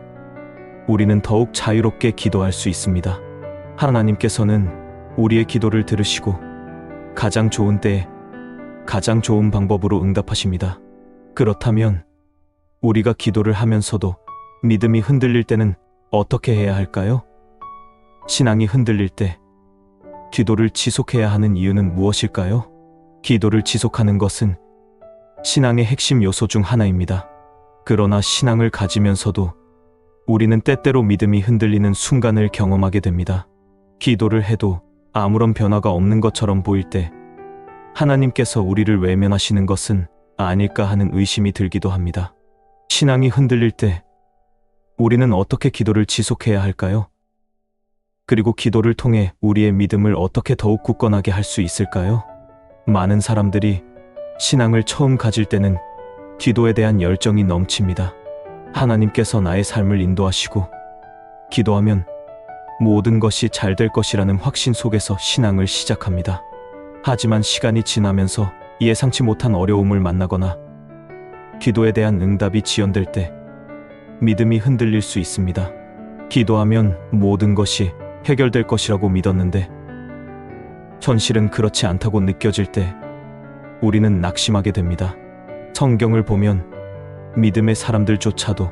우리는 더욱 자유롭게 기도할 수 있습니다. 하나님께서는 우리의 기도를 들으시고 가장 좋은 때에 가장 좋은 방법으로 응답하십니다. 그렇다면 우리가 기도를 하면서도 믿음이 흔들릴 때는 어떻게 해야 할까요? 신앙이 흔들릴 때 기도를 지속해야 하는 이유는 무엇일까요? 기도를 지속하는 것은 신앙의 핵심 요소 중 하나입니다. 그러나 신앙을 가지면서도 우리는 때때로 믿음이 흔들리는 순간을 경험하게 됩니다. 기도를 해도 아무런 변화가 없는 것처럼 보일 때 하나님께서 우리를 외면하시는 것은 아닐까 하는 의심이 들기도 합니다. 신앙이 흔들릴 때 우리는 어떻게 기도를 지속해야 할까요? 그리고 기도를 통해 우리의 믿음을 어떻게 더욱 굳건하게 할 수 있을까요? 많은 사람들이 신앙을 처음 가질 때는 기도에 대한 열정이 넘칩니다. 하나님께서 나의 삶을 인도하시고 기도하면 모든 것이 잘 될 것이라는 확신 속에서 신앙을 시작합니다. 하지만 시간이 지나면서 예상치 못한 어려움을 만나거나 기도에 대한 응답이 지연될 때 믿음이 흔들릴 수 있습니다. 기도하면 모든 것이 해결될 것이라고 믿었는데 현실은 그렇지 않다고 느껴질 때 우리는 낙심하게 됩니다. 성경을 보면 믿음의 사람들조차도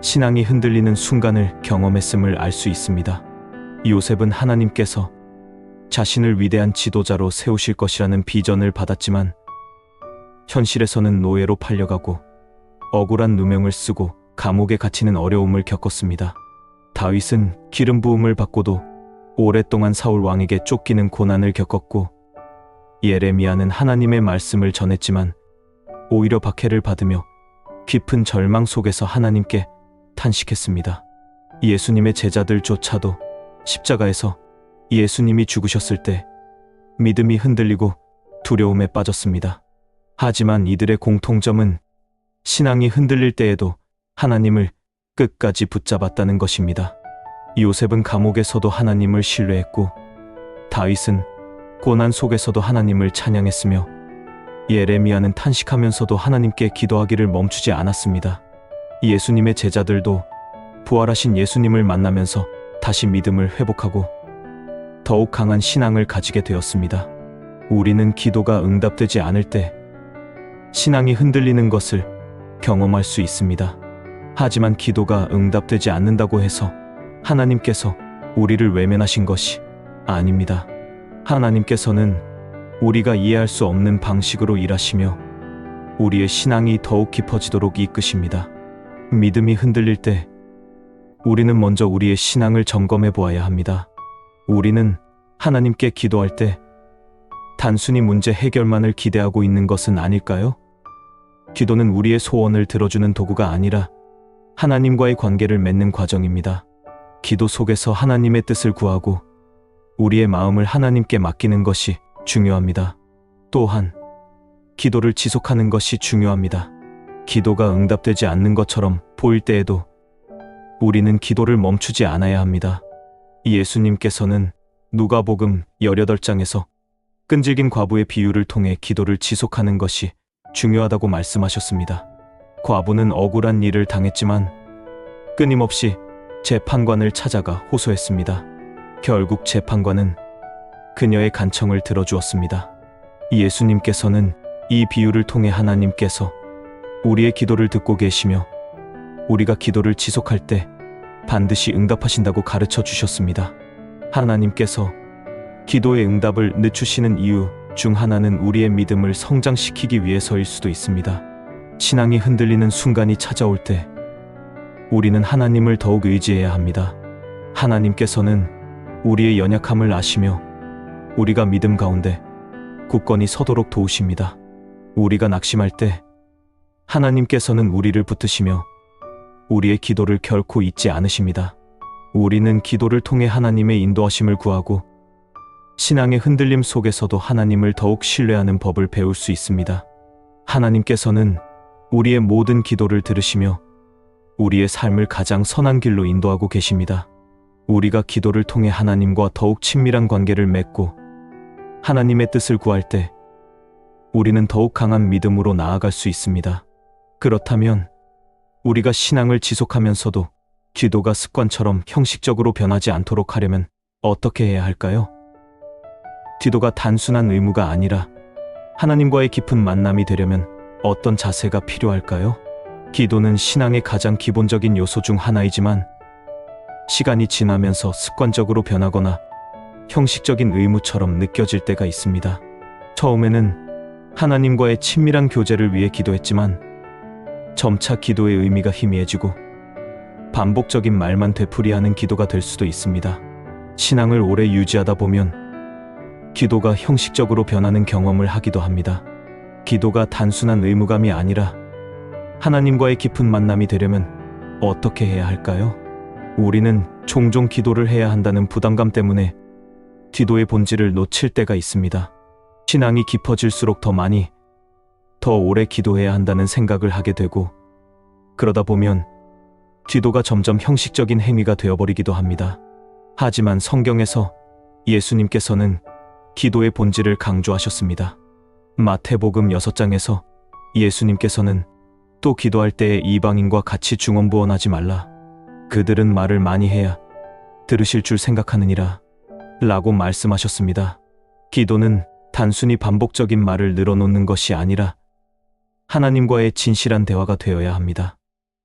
신앙이 흔들리는 순간을 경험했음을 알 수 있습니다. 요셉은 하나님께서 자신을 위대한 지도자로 세우실 것이라는 비전을 받았지만 현실에서는 노예로 팔려가고 억울한 누명을 쓰고 감옥에 갇히는 어려움을 겪었습니다. 다윗은 기름 부음을 받고도 오랫동안 사울 왕에게 쫓기는 고난을 겪었고 예레미야는 하나님의 말씀을 전했지만 오히려 박해를 받으며 깊은 절망 속에서 하나님께 탄식했습니다. 예수님의 제자들조차도 십자가에서 예수님이 죽으셨을 때 믿음이 흔들리고 두려움에 빠졌습니다. 하지만 이들의 공통점은 신앙이 흔들릴 때에도 하나님을 끝까지 붙잡았다는 것입니다. 요셉은 감옥에서도 하나님을 신뢰했고 다윗은 고난 속에서도 하나님을 찬양했으며 예레미야는 탄식하면서도 하나님께 기도하기를 멈추지 않았습니다. 예수님의 제자들도 부활하신 예수님을 만나면서 다시 믿음을 회복하고 더욱 강한 신앙을 가지게 되었습니다. 우리는 기도가 응답되지 않을 때 신앙이 흔들리는 것을 경험할 수 있습니다. 하지만 기도가 응답되지 않는다고 해서 하나님께서 우리를 외면하신 것이 아닙니다. 하나님께서는 우리가 이해할 수 없는 방식으로 일하시며 우리의 신앙이 더욱 깊어지도록 이끄십니다. 믿음이 흔들릴 때 우리는 먼저 우리의 신앙을 점검해 보아야 합니다. 우리는 하나님께 기도할 때 단순히 문제 해결만을 기대하고 있는 것은 아닐까요? 기도는 우리의 소원을 들어주는 도구가 아니라 하나님과의 관계를 맺는 과정입니다. 기도 속에서 하나님의 뜻을 구하고 우리의 마음을 하나님께 맡기는 것이 중요합니다. 또한 기도를 지속하는 것이 중요합니다. 기도가 응답되지 않는 것처럼 보일 때에도 우리는 기도를 멈추지 않아야 합니다. 예수님께서는 누가복음 18장에서 끈질긴 과부의 비유를 통해 기도를 지속하는 것이 중요하다고 말씀하셨습니다. 과부는 억울한 일을 당했지만 끊임없이 재판관을 찾아가 호소했습니다. 결국 재판관은 그녀의 간청을 들어주었습니다. 예수님께서는 이 비유를 통해 하나님께서 우리의 기도를 듣고 계시며 우리가 기도를 지속할 때 반드시 응답하신다고 가르쳐 주셨습니다. 하나님께서 기도의 응답을 늦추시는 이유 중 하나는 우리의 믿음을 성장시키기 위해서일 수도 있습니다. 신앙이 흔들리는 순간이 찾아올 때 우리는 하나님을 더욱 의지해야 합니다. 하나님께서는 우리의 연약함을 아시며 우리가 믿음 가운데 굳건히 서도록 도우십니다. 우리가 낙심할 때 하나님께서는 우리를 붙드시며 우리의 기도를 결코 잊지 않으십니다. 우리는 기도를 통해 하나님의 인도하심을 구하고 신앙의 흔들림 속에서도 하나님을 더욱 신뢰하는 법을 배울 수 있습니다. 하나님께서는 우리의 모든 기도를 들으시며 우리의 삶을 가장 선한 길로 인도하고 계십니다. 우리가 기도를 통해 하나님과 더욱 친밀한 관계를 맺고 하나님의 뜻을 구할 때 우리는 더욱 강한 믿음으로 나아갈 수 있습니다. 그렇다면 우리가 신앙을 지속하면서도 기도가 습관처럼 형식적으로 변하지 않도록 하려면 어떻게 해야 할까요? 기도가 단순한 의무가 아니라 하나님과의 깊은 만남이 되려면 어떤 자세가 필요할까요? 기도는 신앙의 가장 기본적인 요소 중 하나이지만 시간이 지나면서 습관적으로 변하거나 형식적인 의무처럼 느껴질 때가 있습니다. 처음에는 하나님과의 친밀한 교제를 위해 기도했지만 점차 기도의 의미가 희미해지고 반복적인 말만 되풀이하는 기도가 될 수도 있습니다. 신앙을 오래 유지하다 보면 기도가 형식적으로 변하는 경험을 하기도 합니다. 기도가 단순한 의무감이 아니라 하나님과의 깊은 만남이 되려면 어떻게 해야 할까요? 우리는 종종 기도를 해야 한다는 부담감 때문에 기도의 본질을 놓칠 때가 있습니다. 신앙이 깊어질수록 더 많이, 더 오래 기도해야 한다는 생각을 하게 되고 그러다 보면 기도가 점점 형식적인 행위가 되어버리기도 합니다. 하지만 성경에서 예수님께서는 기도의 본질을 강조하셨습니다. 마태복음 6장에서 예수님께서는 또 기도할 때에 이방인과 같이 중언부언하지 말라. 그들은 말을 많이 해야 들으실 줄 생각하느니라 라고 말씀하셨습니다. 기도는 단순히 반복적인 말을 늘어놓는 것이 아니라 하나님과의 진실한 대화가 되어야 합니다.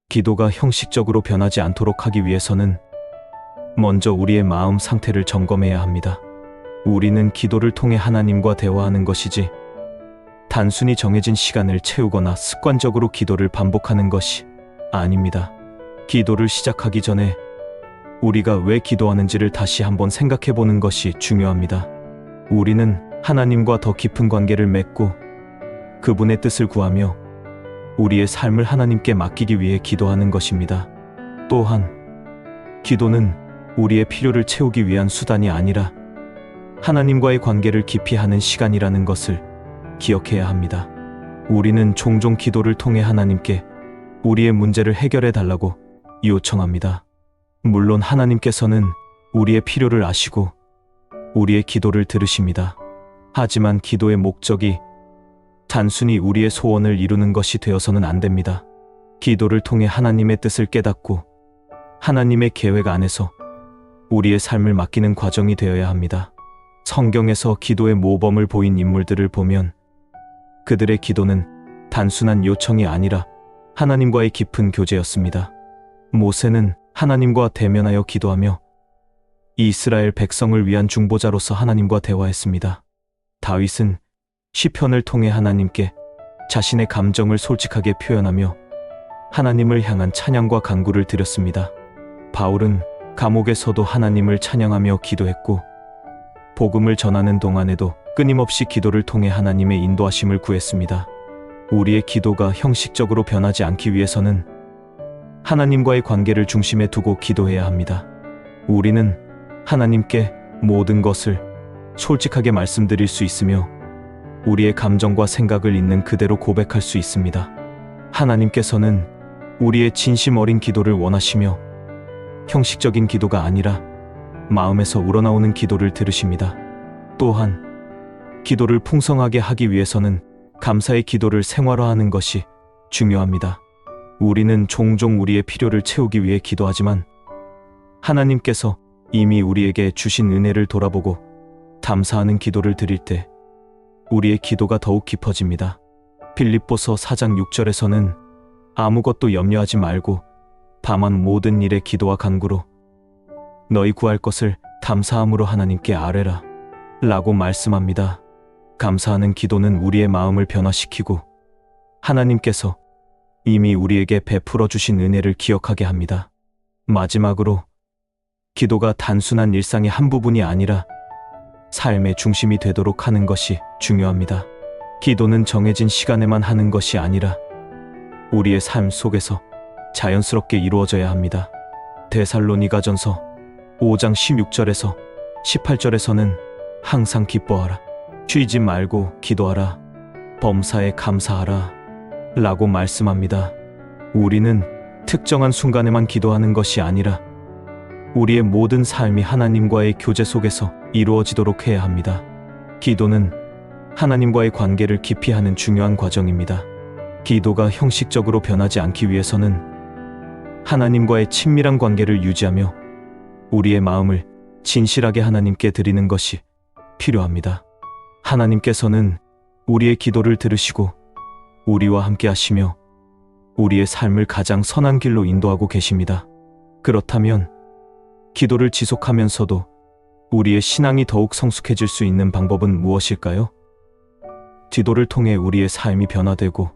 기도가 형식적으로 변하지 않도록 하기 위해서는 먼저 우리의 마음 상태를 점검해야 합니다. 우리는 기도를 통해 하나님과 대화하는 것이지 단순히 정해진 시간을 채우거나 습관적으로 기도를 반복하는 것이 아닙니다. 기도를 시작하기 전에 우리가 왜 기도하는지를 다시 한번 생각해 보는 것이 중요합니다. 우리는 하나님과 더 깊은 관계를 맺고 그분의 뜻을 구하며 우리의 삶을 하나님께 맡기기 위해 기도하는 것입니다. 또한 기도는 우리의 필요를 채우기 위한 수단이 아니라 하나님과의 관계를 깊이 하는 시간이라는 것을 기억해야 합니다. 우리는 종종 기도를 통해 하나님께 우리의 문제를 해결해 달라고 요청합니다. 물론 하나님께서는 우리의 필요를 아시고 우리의 기도를 들으십니다. 하지만 기도의 목적이 단순히 우리의 소원을 이루는 것이 되어서는 안 됩니다. 기도를 통해 하나님의 뜻을 깨닫고 하나님의 계획 안에서 우리의 삶을 맡기는 과정이 되어야 합니다. 성경에서 기도의 모범을 보인 인물들을 보면 그들의 기도는 단순한 요청이 아니라 하나님과의 깊은 교제였습니다. 모세는 하나님과 대면하여 기도하며 이스라엘 백성을 위한 중보자로서 하나님과 대화했습니다. 다윗은 시편을 통해 하나님께 자신의 감정을 솔직하게 표현하며 하나님을 향한 찬양과 간구를 드렸습니다. 바울은 감옥에서도 하나님을 찬양하며 기도했고 복음을 전하는 동안에도 끊임없이 기도를 통해 하나님의 인도하심을 구했습니다. 우리의 기도가 형식적으로 변하지 않기 위해서는 하나님과의 관계를 중심에 두고 기도해야 합니다. 우리는 하나님께 모든 것을 솔직하게 말씀드릴 수 있으며 우리의 감정과 생각을 있는 그대로 고백할 수 있습니다. 하나님께서는 우리의 진심 어린 기도를 원하시며 형식적인 기도가 아니라 마음에서 우러나오는 기도를 들으십니다. 또한 기도를 풍성하게 하기 위해서는 감사의 기도를 생활화하는 것이 중요합니다. 우리는 종종 우리의 필요를 채우기 위해 기도하지만 하나님께서 이미 우리에게 주신 은혜를 돌아보고 감사하는 기도를 드릴 때 우리의 기도가 더욱 깊어집니다. 빌립보서 4장 6절에서는 아무것도 염려하지 말고 다만 모든 일에 기도와 간구로 너희 구할 것을 감사함으로 하나님께 아뢰라 라고 말씀합니다. 감사하는 기도는 우리의 마음을 변화시키고 하나님께서 이미 우리에게 베풀어 주신 은혜를 기억하게 합니다. 마지막으로 기도가 단순한 일상의 한 부분이 아니라 삶의 중심이 되도록 하는 것이 중요합니다. 기도는 정해진 시간에만 하는 것이 아니라 우리의 삶 속에서 자연스럽게 이루어져야 합니다. 데살로니가전서 5장 16절에서 18절에서는 항상 기뻐하라, 쉬지 말고 기도하라, 범사에 감사하라 라고 말씀합니다. 우리는 특정한 순간에만 기도하는 것이 아니라 우리의 모든 삶이 하나님과의 교제 속에서 이루어지도록 해야 합니다. 기도는 하나님과의 관계를 깊이 하는 중요한 과정입니다. 기도가 형식적으로 변하지 않기 위해서는 하나님과의 친밀한 관계를 유지하며 우리의 마음을 진실하게 하나님께 드리는 것이 필요합니다. 하나님께서는 우리의 기도를 들으시고 우리와 함께 하시며 우리의 삶을 가장 선한 길로 인도하고 계십니다. 그렇다면 기도를 지속하면서도 우리의 신앙이 더욱 성숙해질 수 있는 방법은 무엇일까요? 기도를 통해 우리의 삶이 변화되고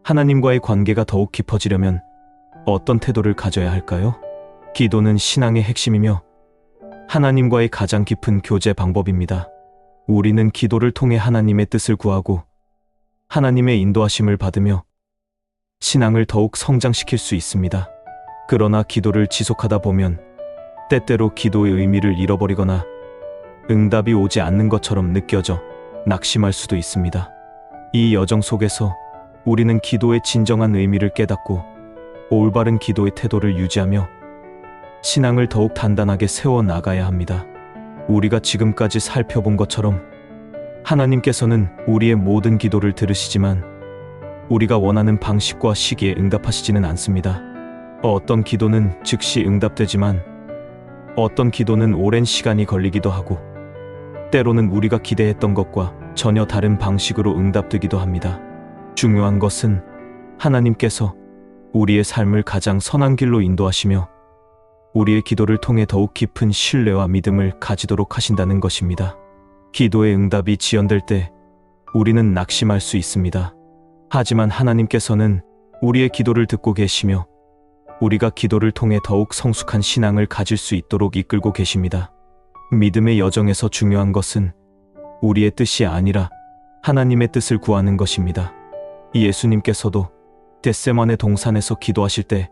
하나님과의 관계가 더욱 깊어지려면 어떤 태도를 가져야 할까요? 기도는 신앙의 핵심이며 하나님과의 가장 깊은 교제 방법입니다. 우리는 기도를 통해 하나님의 뜻을 구하고 하나님의 인도하심을 받으며 신앙을 더욱 성장시킬 수 있습니다. 그러나 기도를 지속하다 보면 때때로 기도의 의미를 잃어버리거나 응답이 오지 않는 것처럼 느껴져 낙심할 수도 있습니다. 이 여정 속에서 우리는 기도의 진정한 의미를 깨닫고 올바른 기도의 태도를 유지하며 신앙을 더욱 단단하게 세워 나가야 합니다. 우리가 지금까지 살펴본 것처럼 하나님께서는 우리의 모든 기도를 들으시지만 우리가 원하는 방식과 시기에 응답하시지는 않습니다. 어떤 기도는 즉시 응답되지만 어떤 기도는 오랜 시간이 걸리기도 하고 때로는 우리가 기대했던 것과 전혀 다른 방식으로 응답되기도 합니다. 중요한 것은 하나님께서 우리의 삶을 가장 선한 길로 인도하시며 우리의 기도를 통해 더욱 깊은 신뢰와 믿음을 가지도록 하신다는 것입니다. 기도의 응답이 지연될 때 우리는 낙심할 수 있습니다. 하지만 하나님께서는 우리의 기도를 듣고 계시며 우리가 기도를 통해 더욱 성숙한 신앙을 가질 수 있도록 이끌고 계십니다. 믿음의 여정에서 중요한 것은 우리의 뜻이 아니라 하나님의 뜻을 구하는 것입니다. 예수님께서도 겟세마네 동산에서 기도하실 때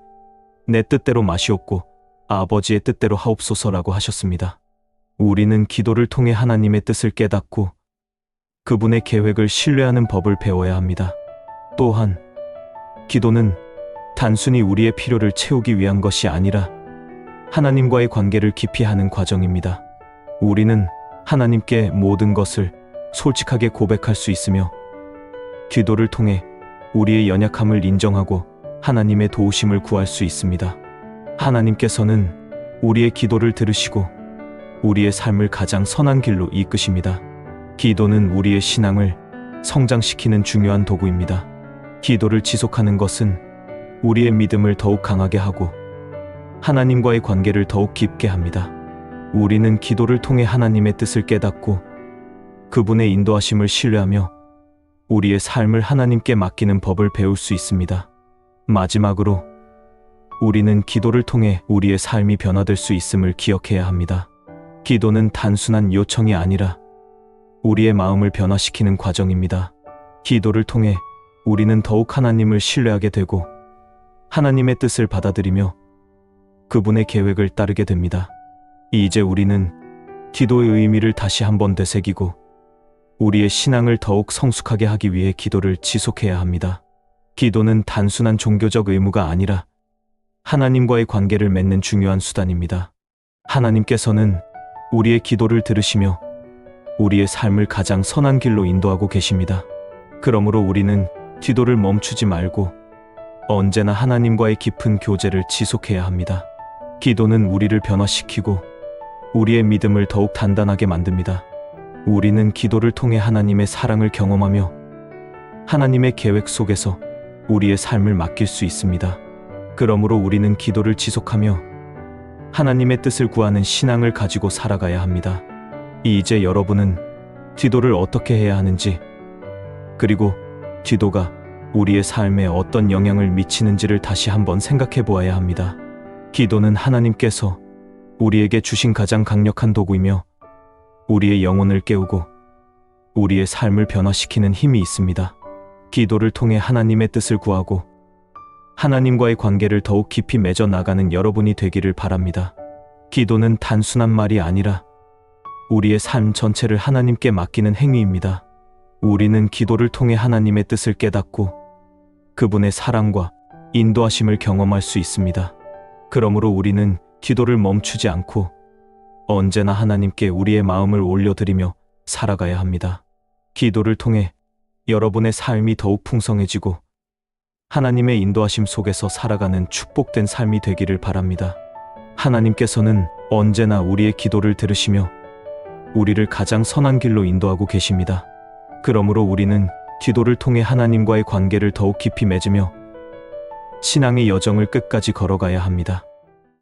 내 뜻대로 마시옵고 아버지의 뜻대로 하옵소서라고 하셨습니다. 우리는 기도를 통해 하나님의 뜻을 깨닫고 그분의 계획을 신뢰하는 법을 배워야 합니다. 또한 기도는 단순히 우리의 필요를 채우기 위한 것이 아니라 하나님과의 관계를 깊이 하는 과정입니다. 우리는 하나님께 모든 것을 솔직하게 고백할 수 있으며 기도를 통해 우리의 연약함을 인정하고 하나님의 도우심을 구할 수 있습니다. 하나님께서는 우리의 기도를 들으시고 우리의 삶을 가장 선한 길로 이끄십니다. 기도는 우리의 신앙을 성장시키는 중요한 도구입니다. 기도를 지속하는 것은 우리의 믿음을 더욱 강하게 하고 하나님과의 관계를 더욱 깊게 합니다. 우리는 기도를 통해 하나님의 뜻을 깨닫고 그분의 인도하심을 신뢰하며 우리의 삶을 하나님께 맡기는 법을 배울 수 있습니다. 마지막으로 우리는 기도를 통해 우리의 삶이 변화될 수 있음을 기억해야 합니다. 기도는 단순한 요청이 아니라 우리의 마음을 변화시키는 과정입니다. 기도를 통해 우리는 더욱 하나님을 신뢰하게 되고 하나님의 뜻을 받아들이며 그분의 계획을 따르게 됩니다. 이제 우리는 기도의 의미를 다시 한번 되새기고 우리의 신앙을 더욱 성숙하게 하기 위해 기도를 지속해야 합니다. 기도는 단순한 종교적 의무가 아니라 하나님과의 관계를 맺는 중요한 수단입니다. 하나님께서는 우리의 기도를 들으시며 우리의 삶을 가장 선한 길로 인도하고 계십니다. 그러므로 우리는 기도를 멈추지 말고 언제나 하나님과의 깊은 교제를 지속해야 합니다. 기도는 우리를 변화시키고 우리의 믿음을 더욱 단단하게 만듭니다. 우리는 기도를 통해 하나님의 사랑을 경험하며 하나님의 계획 속에서 우리의 삶을 맡길 수 있습니다. 그러므로 우리는 기도를 지속하며 하나님의 뜻을 구하는 신앙을 가지고 살아가야 합니다. 이제 여러분은 기도를 어떻게 해야 하는지, 그리고 기도가 우리의 삶에 어떤 영향을 미치는지를 다시 한번 생각해 보아야 합니다. 기도는 하나님께서 우리에게 주신 가장 강력한 도구이며 우리의 영혼을 깨우고 우리의 삶을 변화시키는 힘이 있습니다. 기도를 통해 하나님의 뜻을 구하고 하나님과의 관계를 더욱 깊이 맺어 나가는 여러분이 되기를 바랍니다. 기도는 단순한 말이 아니라 우리의 삶 전체를 하나님께 맡기는 행위입니다. 우리는 기도를 통해 하나님의 뜻을 깨닫고 그분의 사랑과 인도하심을 경험할 수 있습니다. 그러므로 우리는 기도를 멈추지 않고 언제나 하나님께 우리의 마음을 올려드리며 살아가야 합니다. 기도를 통해 여러분의 삶이 더욱 풍성해지고 하나님의 인도하심 속에서 살아가는 축복된 삶이 되기를 바랍니다. 하나님께서는 언제나 우리의 기도를 들으시며 우리를 가장 선한 길로 인도하고 계십니다. 그러므로 우리는 기도를 통해 하나님과의 관계를 더욱 깊이 맺으며 신앙의 여정을 끝까지 걸어가야 합니다.